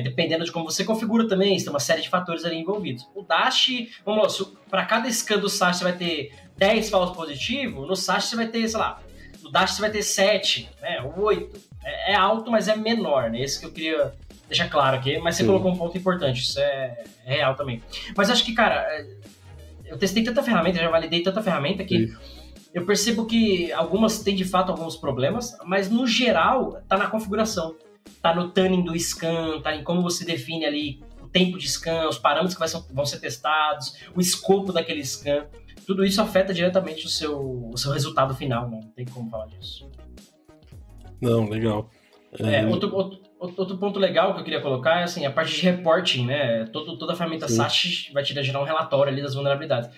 Dependendo de como você configura também, tem uma série de fatores ali envolvidos. O Dash, vamos lá, para cada scan do SAST você vai ter 10 falsos positivos, no SAST você vai ter, sei lá, no Dash você vai ter 7, né, 8. É alto, mas é menor, né? Esse que eu queria deixar claro aqui, mas você colocou um ponto importante, isso é real também. Mas acho que, cara, eu testei tanta ferramenta, já validei tanta ferramenta que eu percebo que algumas têm de fato alguns problemas, mas no geral tá na configuração. tá no tuning do scan, tá em como você define ali o tempo de scan, os parâmetros que vão ser testados, o escopo daquele scan. Tudo isso afeta diretamente o seu resultado final, né? Não tem como falar disso. Não, legal. Outro ponto legal que eu queria colocar é assim, a parte de reporting, né? Toda a ferramenta SAST vai te gerar um relatório ali das vulnerabilidades.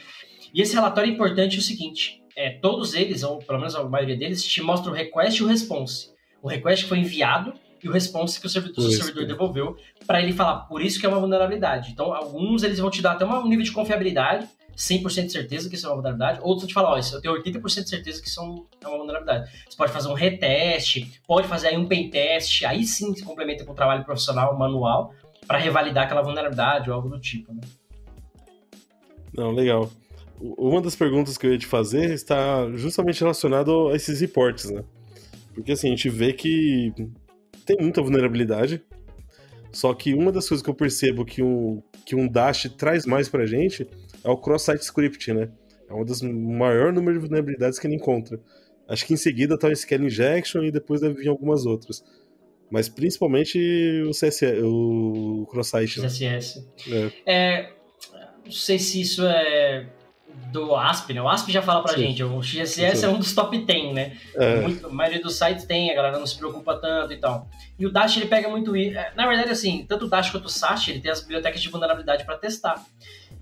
E esse relatório é importante o seguinte, todos eles, ou pelo menos a maioria deles, te mostra o request e o response. O request que foi enviado e o response que o servidor devolveu para ele falar, por isso que é uma vulnerabilidade. Então, alguns eles vão te dar até um nível de confiabilidade, 100% de certeza que isso é uma vulnerabilidade, outros vão te falar, eu tenho 80% de certeza que isso é uma vulnerabilidade. Você pode fazer um reteste, pode fazer aí um pentest, aí sim se complementa com o trabalho profissional, manual, para revalidar aquela vulnerabilidade ou algo do tipo, né? Não, legal. Uma das perguntas que eu ia te fazer está justamente relacionada a esses reports, né? Porque assim, a gente vê que tem muita vulnerabilidade, só que uma das coisas que eu percebo que um Dash traz mais pra gente é o cross-site script, né? É uma das maior número de vulnerabilidades que ele encontra. Acho que em seguida tá o Scale Injection e depois deve vir algumas outras. Mas principalmente o cross-site. CSS. Não sei se isso é do ASP, né? O ASP já fala pra gente, o XSS é um dos top 10, né? A maioria dos sites tem, a galera não se preocupa tanto e tal. E o Dash, ele pega muito isso. Na verdade, assim, tanto o Dash quanto o SAST, ele tem as bibliotecas de vulnerabilidade pra testar.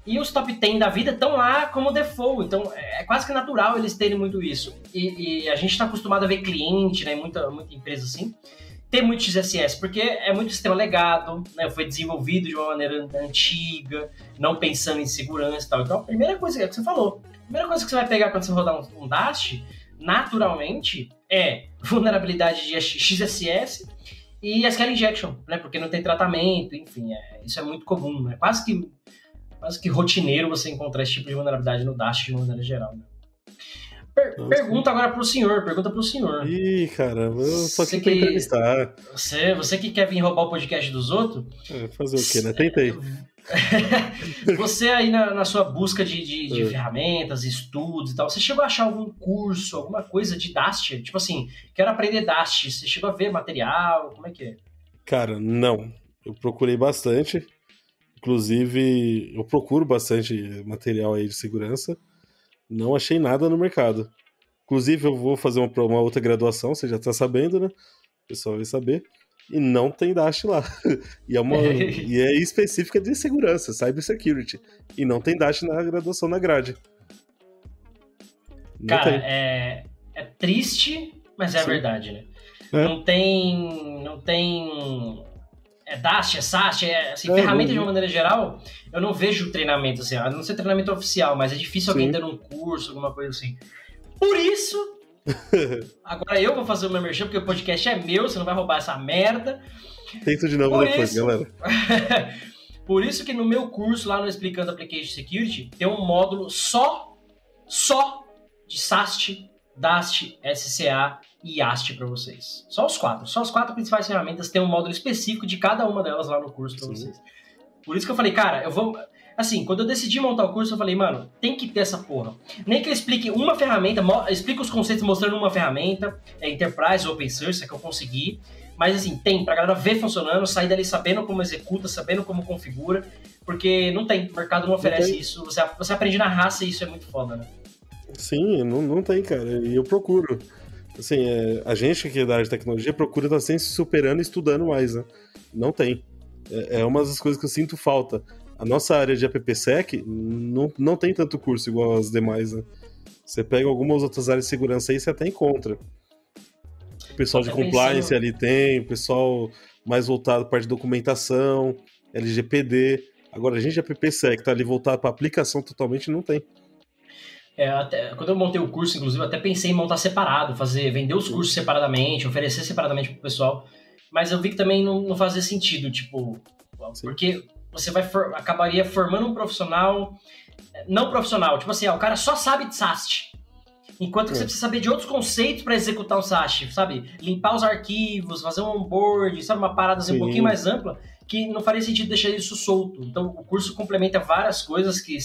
E os top 10 da vida estão lá como default, então é quase que natural eles terem muito isso. E a gente está acostumado a ver cliente, né, muita empresa assim, ter muito XSS, porque é muito sistema legado, né, foi desenvolvido de uma maneira antiga, não pensando em segurança e tal. Então a primeira coisa que você falou, a primeira coisa que você vai pegar quando você rodar um Dash, naturalmente, é vulnerabilidade de XSS e SQL Injection, né, porque não tem tratamento, enfim, isso é muito comum, né, quase que rotineiro você encontrar esse tipo de vulnerabilidade no Dash de maneira geral, né? Pergunta agora pro senhor. Ih, caramba, eu só quis entrevistar. Você que quer vir roubar o podcast dos outros? Fazer o quê, né? Tentei. Você aí na sua busca de ferramentas, estudos e tal, você chegou a achar algum curso, alguma coisa de Dast? Tipo assim, quero aprender Dast. Você chegou a ver material? Como é que é? Cara, não. Eu procurei bastante. Inclusive, eu procuro bastante material aí de segurança. Não achei nada no mercado. Inclusive, eu vou fazer uma outra graduação, você já está sabendo, né? O pessoal vai saber. E não tem Dash lá. E é específica de segurança, Cybersecurity. E não tem Dash na graduação na grade. Não Cara, tem. É triste, mas é a verdade, né? Não tem Dash, SAST, assim, ferramenta de uma maneira geral, eu não vejo treinamento, assim, a não ser treinamento oficial, mas é difícil alguém ter um curso, alguma coisa assim. Por isso, agora eu vou fazer o meu merchan, porque o podcast é meu, você não vai roubar essa merda. Tenta de novo depois, galera. Por isso que no meu curso, lá no Explicando Application Security, tem um módulo só de SAST, DAST, SCA e AST para vocês. Só os quatro principais ferramentas, tem um módulo específico de cada uma delas lá no curso para vocês. Por isso que eu falei, cara, eu vou... Assim, quando eu decidi montar o curso, eu falei, mano, tem que ter essa porra. Nem que eu explique uma ferramenta, explique os conceitos mostrando uma ferramenta, Enterprise, Open Source, é que eu consegui. Mas assim, tem pra galera ver funcionando, sair dali sabendo como executa, sabendo como configura, porque não tem, o mercado não oferece isso. Você aprende na raça e isso é muito foda, né? Sim, não tem, cara. E eu procuro. Assim, a gente que é da área de tecnologia procura estar sempre se superando e estudando mais, né? Não tem. É uma das coisas que eu sinto falta. A nossa área de AppSec não tem tanto curso igual as demais, né? Você pega algumas outras áreas de segurança aí, você até encontra. O pessoal de compliance ali tem, o pessoal mais voltado para a parte de documentação, LGPD. Agora, a gente de AppSec tá ali voltado para aplicação totalmente, não tem. Quando eu montei o curso, inclusive, eu até pensei em montar separado, vender os cursos separadamente, oferecer separadamente pro pessoal, mas eu vi que também não fazia sentido, tipo, porque você acabaria formando um profissional não profissional, tipo assim, o cara só sabe de SAST, enquanto que você precisa saber de outros conceitos para executar o SAST, sabe? Limpar os arquivos, fazer um onboard, sabe? Uma parada assim, um pouquinho mais ampla, que não faria sentido deixar isso solto. Então, o curso complementa várias coisas que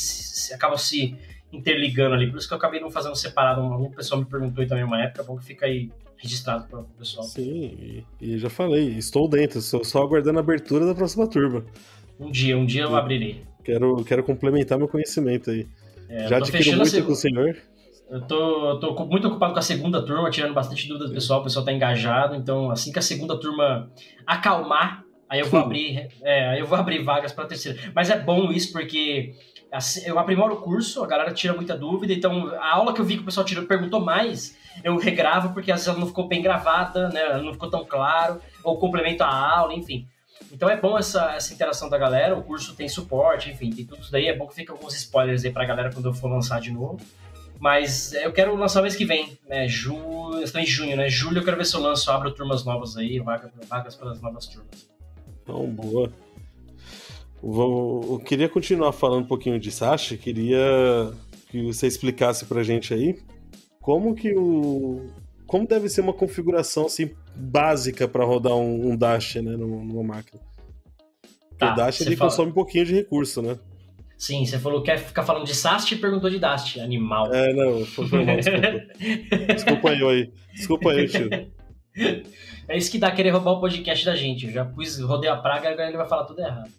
acabam se interligando ali. Por isso que eu acabei não fazendo separado. Um pessoal me perguntou também uma época, bom que fica aí registrado para o pessoal. Sim, e já falei, estou dentro, estou só aguardando a abertura da próxima turma. Um dia eu abrirei. Quero complementar meu conhecimento aí. Já adquiro muito com o senhor. Eu tô muito ocupado com a segunda turma, tirando bastante dúvidas do pessoal, o pessoal tá engajado, então assim que a segunda turma acalmar, aí eu vou abrir vagas para a terceira. Mas é bom isso, porque assim, eu aprimoro o curso, a galera tira muita dúvida, então a aula que eu vi que o pessoal perguntou mais, eu regravo, porque às vezes ela não ficou bem gravada, né, ela não ficou tão claro, ou complemento a aula, enfim. Então é bom essa interação da galera, o curso tem suporte, enfim, tem tudo isso daí, é bom que fica alguns spoilers aí pra galera quando eu for lançar de novo. Mas eu quero lançar mês que vem, né? Estamos em junho, né? Julho eu quero ver se eu lanço, abro turmas novas aí, vagas para as novas turmas. Então, boa. Eu queria continuar falando um pouquinho de Sashi, queria que você explicasse pra gente aí como deve ser uma configuração assim, básica para rodar um Dash, né, numa máquina. Porque o Dash ele consome um pouquinho de recurso, né? Sim, você falou que quer ficar falando de SAST e perguntou de Dast, animal. Não, foi mal, desculpa. Desculpa aí, tio. É isso que dá querer roubar o podcast da gente. Eu já rodei a praga, agora ele vai falar tudo errado.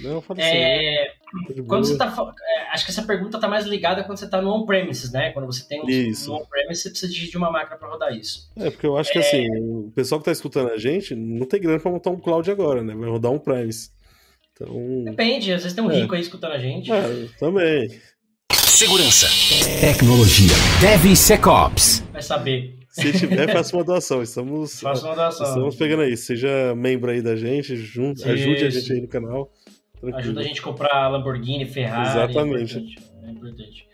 Não, fala assim. Quando você tá, acho que essa pergunta tá mais ligada quando você tá no on-premises, né? Quando você tem um on-premises, você precisa de uma máquina para rodar isso. Porque eu acho que assim, o pessoal que tá escutando a gente não tem grana para montar um cloud agora, né? Vai rodar um premise. Então... Depende, às vezes tem um rico aí escutando a gente. Também. Segurança, tecnologia, DevSecOps. Vai saber. Se tiver, faça uma doação. Estamos pegando aí. Seja membro aí da gente, ajude a gente aí no canal. Tranquilo. Ajuda a gente a comprar Lamborghini, Ferrari. Exatamente. É importante.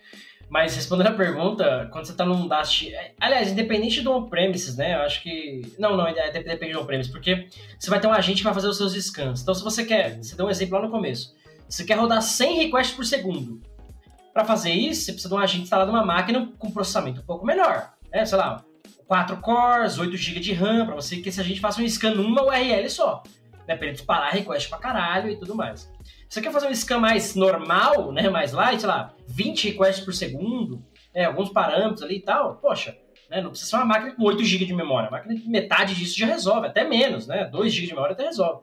Mas respondendo a pergunta, quando você tá num Dash... Aliás, independente do on-premises, né? Eu acho que... Não, depende do on-premises, porque você vai ter um agente que vai fazer os seus scans. Então, se você quer... Você deu um exemplo lá no começo. Você quer rodar 100 requests por segundo. Para fazer isso, você precisa de um agente instalado numa máquina com processamento um pouco melhor. Sei lá, 4 cores, 8 GB de RAM, para você que esse agente faça um scan numa URL só. Né? Para ele disparar request pra caralho e tudo mais. Você quer fazer um scan mais normal, né, mais light, sei lá, 20 requests por segundo, alguns parâmetros ali e tal, poxa, né, não precisa ser uma máquina com 8 GB de memória, a máquina de metade disso já resolve, até menos, né, 2 GB de memória até resolve.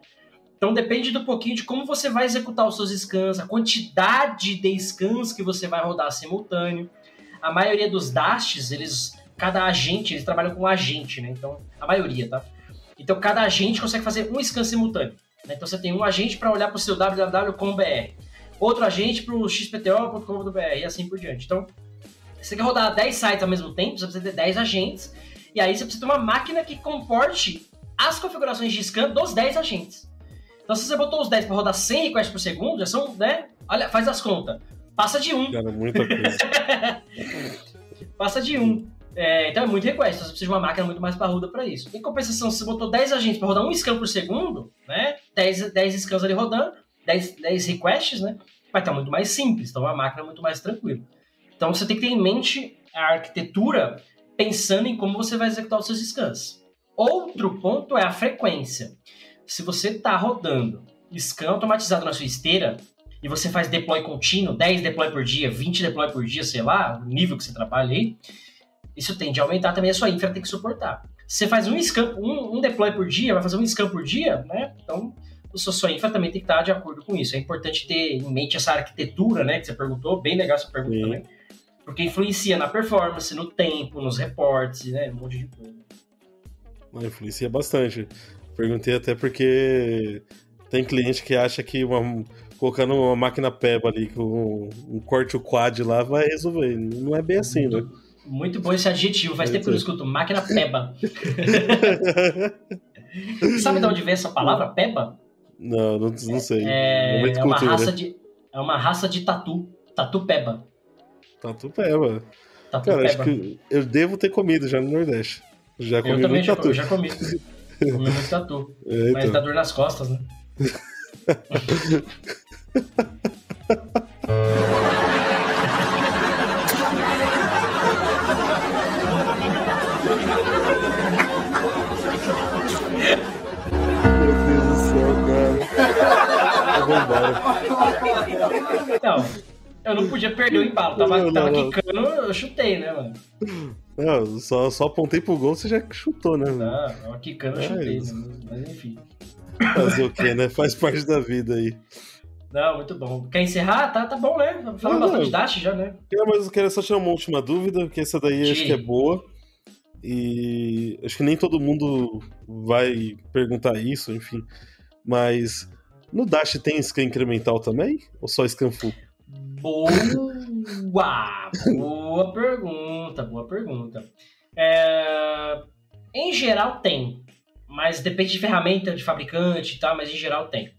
Então depende do pouquinho de como você vai executar os seus scans, a quantidade de scans que você vai rodar simultâneo. A maioria dos Dashes, cada agente, eles trabalham com um agente, né, então, a maioria, tá? Então cada agente consegue fazer um scan simultâneo. Então você tem um agente para olhar para o seu www.com.br, outro agente para o xpto.com.br e assim por diante. Então, você quer rodar 10 sites ao mesmo tempo, você precisa ter 10 agentes, e aí você precisa ter uma máquina que comporte as configurações de scan dos 10 agentes. Então, se você botou os 10 para rodar 100 requests por segundo, já são, né? Olha, faz as contas. Passa de 1. Cara, muita coisa. Passa de 1. Então é muito request, então você precisa de uma máquina muito mais parruda para isso. Em compensação, se você botou 10 agentes para rodar um scan por segundo, né, 10 scans ali rodando, 10 requests, né, vai estar muito mais simples, então é uma máquina muito mais tranquila. Então você tem que ter em mente a arquitetura pensando em como você vai executar os seus scans. Outro ponto é a frequência. Se você está rodando scan automatizado na sua esteira e você faz deploy contínuo, 10 deploy por dia, 20 deploy por dia, sei lá, o nível que você trabalha aí, isso tende a aumentar também, a sua infra tem que suportar. Se você faz um scan, um deploy por dia, vai fazer um scan por dia, né? Então, a sua infra também tem que estar de acordo com isso. É importante ter em mente essa arquitetura, né? Que você perguntou, bem legal essa pergunta também. Porque influencia na performance, no tempo, nos reportes, né? Um monte de coisa. Influencia bastante. Perguntei até porque tem cliente que acha que colocando uma máquina PEBA ali com um corte quad lá vai resolver. Não é bem assim, né? Muito bom esse adjetivo, faz tempo que eu não escuto. Máquina PEBA. Sabe de onde vem essa palavra, PEBA? Não sei. É uma raça de tatu. Tatu PEBA. Tatu PEBA. Cara, acho que eu devo ter comido já no Nordeste. Já comi muito tatu. Eu já comi. Comi muito tatu. Mas dá dor nas costas, né? Então, Eu não podia perder o embalo. Tava quicando, eu chutei, né, mano? Não, só apontei pro gol, você já chutou, né? Tava quicando, eu chutei, né? Mas enfim. Fazer o quê, né? Faz parte da vida aí. Não, muito bom. Quer encerrar? Tá bom, né? Falando bastante de Dash já, né? Mas eu quero só tirar uma última dúvida, que essa daí acho que é boa. E acho que nem todo mundo vai perguntar isso, enfim. Mas no Dash tem scan incremental também? Ou só scan full? Boa pergunta. Em geral tem, mas depende de ferramenta, de fabricante e tal, mas em geral tem.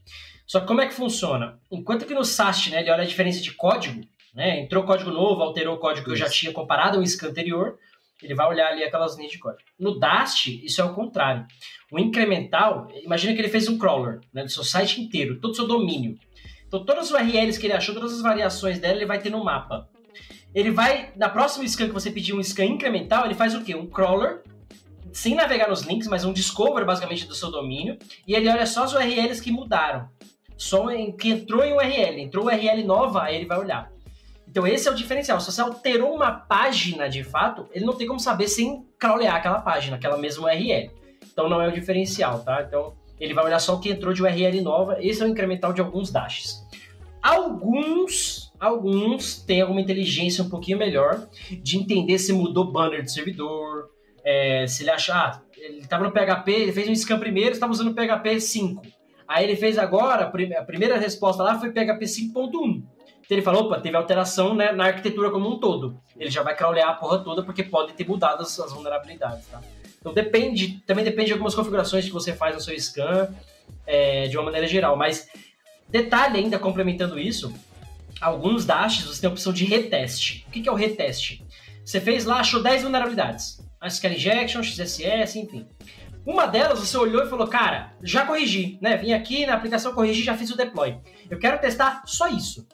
Só que como é que funciona? Enquanto que no SAST, né, ele olha a diferença de código, né, entrou código novo, alterou o código que eu já tinha comparado ao scan anterior, ele vai olhar ali aquelas linhas de código. No Dast, isso é o contrário. O incremental, imagina que ele fez um crawler, né, do seu site inteiro, todo o seu domínio. Então todas as URLs que ele achou, todas as variações dela, ele vai ter no mapa. Ele vai, na próxima scan que você pedir um scan incremental, ele faz o quê? Um crawler, sem navegar nos links, mas um discover basicamente do seu domínio, e ele olha só as URLs que mudaram. Só que entrou em URL, entrou URL nova, aí ele vai olhar. Então esse é o diferencial. Se você alterou uma página de fato, ele não tem como saber sem crawlear aquela página, aquela mesma URL. Então não é o diferencial, tá? Então ele vai olhar só o que entrou de URL nova. Esse é o incremental de alguns dashes. Alguns têm alguma inteligência um pouquinho melhor de entender se mudou banner de servidor, se ele acha, ele estava no PHP, ele fez um scan primeiro, estava usando o PHP 5. Aí ele fez agora, a primeira resposta lá foi PHP 5.1. Então ele falou, opa, teve alteração, né, na arquitetura como um todo. Ele já vai crawlear a porra toda porque pode ter mudado as vulnerabilidades, tá? Então também depende de algumas configurações que você faz no seu scan, de uma maneira geral. Mas detalhe ainda, complementando isso, alguns dashes você tem a opção de reteste. O que é o reteste? Você fez lá, achou 10 vulnerabilidades. SQL Injection, XSS, enfim. Uma delas você olhou e falou, cara, já corrigi, né? Vim aqui na aplicação, corrigi, já fiz o deploy. Eu quero testar só isso.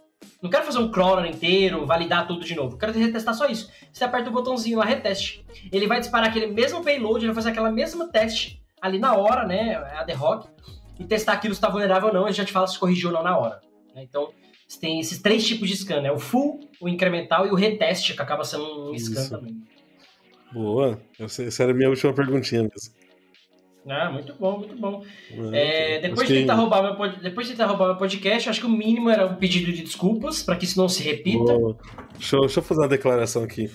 Não quero fazer um crawler inteiro, validar tudo de novo. Eu quero retestar só isso. Você aperta o botãozinho lá, reteste. Ele vai disparar aquele mesmo payload, ele vai fazer aquela mesma teste ali na hora, né? Ad hoc. E testar aquilo se está vulnerável ou não, ele já te fala se corrigiu ou não na hora. Então, você tem esses 3 tipos de scan, né? O full, o incremental e o reteste, que acaba sendo um scan também. Boa. Essa era a minha última perguntinha mesmo. Muito bom, muito bom. Depois de tentar roubar meu podcast, acho que o mínimo era um pedido de desculpas, para que isso não se repita. Deixa eu fazer uma declaração aqui.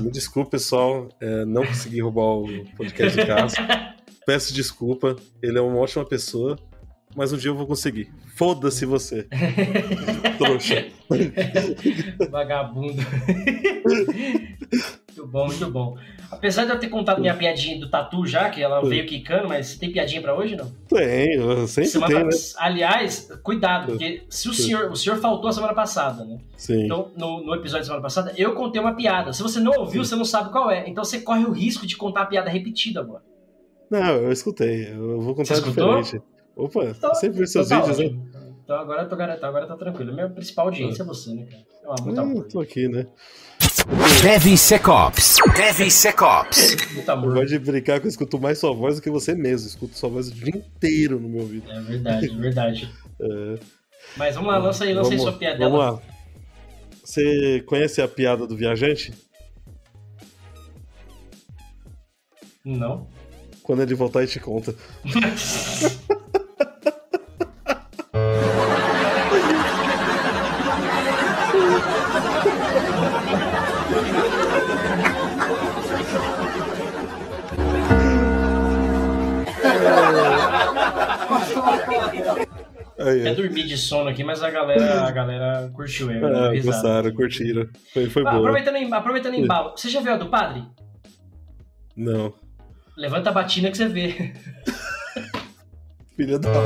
Me desculpe, pessoal, não consegui roubar o podcast de casa. Peço desculpa, ele é uma ótima pessoa, mas um dia eu vou conseguir. Foda-se você. Trouxa. Vagabundo. Muito bom, muito bom. Apesar de eu ter contado minha piadinha do tatu já, que ela veio quicando, mas você tem piadinha pra hoje, não? Tem, sempre tem, né? Aliás, cuidado, porque se o senhor faltou a semana passada, né? Sim. Então, no episódio da semana passada, eu contei uma piada. Se você não ouviu, você não sabe qual é. Então você corre o risco de contar a piada repetida agora. Não, eu escutei. Eu vou contar diferente. Opa, então, sempre vi seus vídeos, né? Então agora tá tranquilo. Minha principal audiência é você, né, cara? Eu tô aqui, né? DevSecOps. Muito amor. Eu gosto de brincar que eu escuto mais sua voz do que você mesmo. Eu escuto sua voz o dia inteiro no meu ouvido. É verdade. Mas vamos lá, lança aí sua piada. Vamos lá. Você conhece a piada do viajante? Não. Quando ele voltar, ele te conta. Quer dormir de sono aqui, mas a galera curtiu ele. Gostaram, curtiram. Foi bom. Aproveitando o embalo, você já viu a do padre? Não. Levanta a batina que você vê. Filha da puta.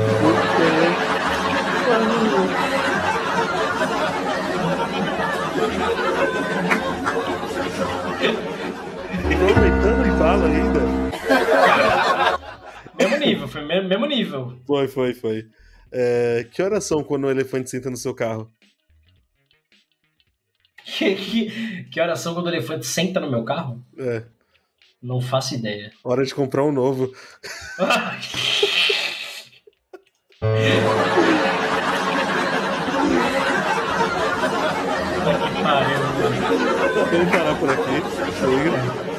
Aproveitando o embalo ainda. Mesmo nível, foi mesmo nível. Foi. Que horas são quando o elefante senta no seu carro? Que horas são quando o elefante senta no meu carro? Não faço ideia. Hora de comprar um novo. pariu. Vamos parar por aqui. Chega.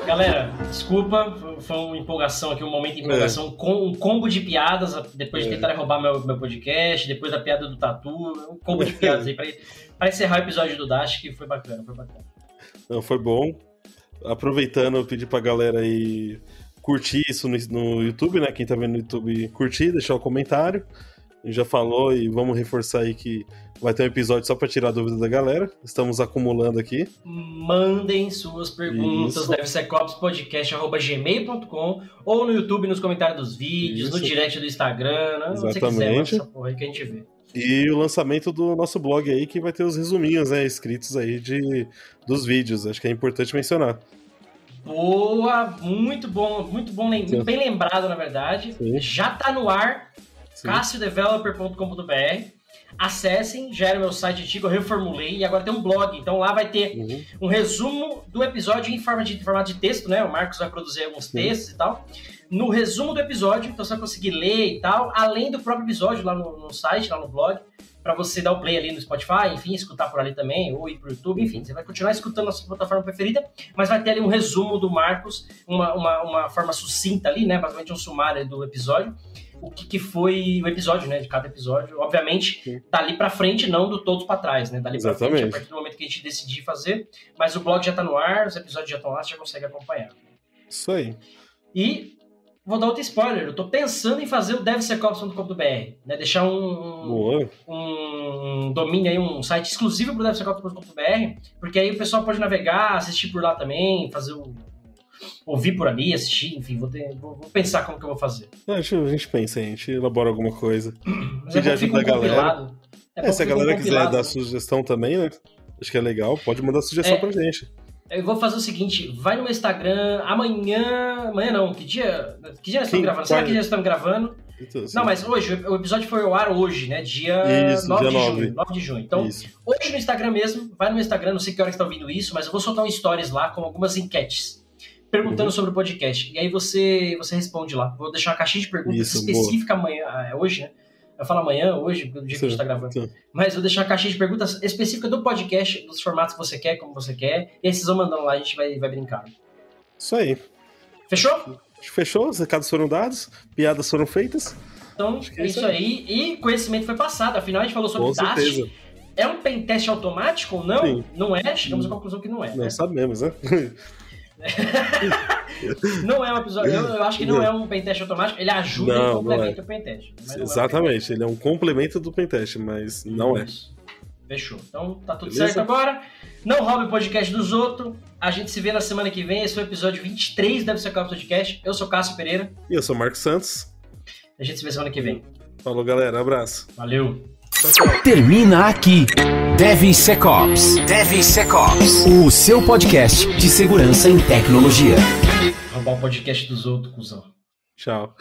Galera, desculpa, foi uma empolgação aqui, um momento de empolgação, com um combo de piadas, depois de tentar roubar meu podcast, depois da piada do Tatu, um combo de piadas aí pra encerrar o episódio do Dash, que foi bacana. Não, foi bom. Aproveitando, eu pedi pra galera aí curtir isso no YouTube, né? Quem tá vendo no YouTube, curtir, deixar um comentário. A gente já falou e vamos reforçar aí que vai ter um episódio só pra tirar a dúvida da galera. Estamos acumulando aqui. Mandem suas perguntas, devsecopspodcast@gmail.com ou no YouTube, nos comentários dos vídeos, no direct do Instagram, né? Exatamente. Se você quiser, manda essa porra aí que a gente vê. E o lançamento do nosso blog aí, que vai ter os resuminhos, né, escritos aí dos vídeos. Acho que é importante mencionar. Boa, muito bom, bem lembrado, na verdade. Sim. Já tá no ar, cassiodeveloper.com.br. Acessem, já era meu site antigo, eu reformulei e agora tem um blog. Então lá vai ter um resumo do episódio em formato de texto, né? O Marcos vai produzir alguns textos e tal. No resumo do episódio, então você vai conseguir ler e tal, além do próprio episódio lá no site, lá no blog, para você dar o play ali no Spotify, enfim, escutar por ali também, ou ir pro YouTube, enfim, você vai continuar escutando a sua plataforma preferida, mas vai ter ali um resumo do Marcos, uma forma sucinta ali, né? Basicamente um sumário do episódio. O que foi o episódio, né? De cada episódio. Obviamente, tá ali pra frente, não do todos pra trás, né? Dali pra frente, a partir do momento que a gente decidir fazer. Mas o blog já tá no ar, os episódios já estão lá, você já consegue acompanhar. Isso aí. E vou dar outro spoiler. Eu tô pensando em fazer o devsecops.com.br, né? Deixar um domínio aí, um site exclusivo pro devsecops.com.br, porque aí o pessoal pode navegar, assistir por lá também, fazer ouvir por ali, assistir, enfim, vou pensar como que eu vou fazer. A gente pensa, a gente elabora alguma coisa. Mas pedir ajuda da galera. Se a galera quiser dar sugestão também, né? Acho que é legal, pode mandar sugestão pra gente. Eu vou fazer o seguinte, vai no meu Instagram, amanhã não, que dia nós estamos gravando? Será que dia nós estamos gravando? Então, não, mas hoje, o episódio foi ao ar hoje, né? Dia 9 de junho. Então, hoje no Instagram mesmo, vai no meu Instagram, não sei que hora que você está ouvindo isso, mas eu vou soltar um stories lá com algumas enquetes, perguntando sobre o podcast. E aí você responde lá. Vou deixar uma caixinha de perguntas específica amanhã, hoje, né? Eu falo amanhã, hoje, do dia que a gente tá gravando. Mas vou deixar uma caixinha de perguntas específica do podcast, dos formatos que você quer, como você quer. E aí vocês vão mandando lá, a gente vai brincar. Isso aí. Fechou? Fechou, os recados foram dados, piadas foram feitas. Então, é isso aí. E conhecimento foi passado. Afinal, a gente falou sobre Dast. É um pentest automático ou não? Sim. Não é? Chegamos à conclusão que não é. Não sabemos, né? Não é um episódio, eu acho que não é um pentest automático, ele ajuda e complementa o pentest. Exatamente, ele é um complemento do pentest, mas não é. Fechou. Então tá tudo certo agora. Não roube o podcast dos outros. A gente se vê na semana que vem. Esse foi o episódio 23 do Deve Ser Cops Podcast. Eu sou Cássio Pereira. E eu sou Marcos Santos. A gente se vê semana que vem. Falou, galera. Abraço. Valeu. Termina aqui DevSecOps. DevSecOps, o seu podcast de segurança em tecnologia. Roubar o podcast dos outros, cuzão. Tchau.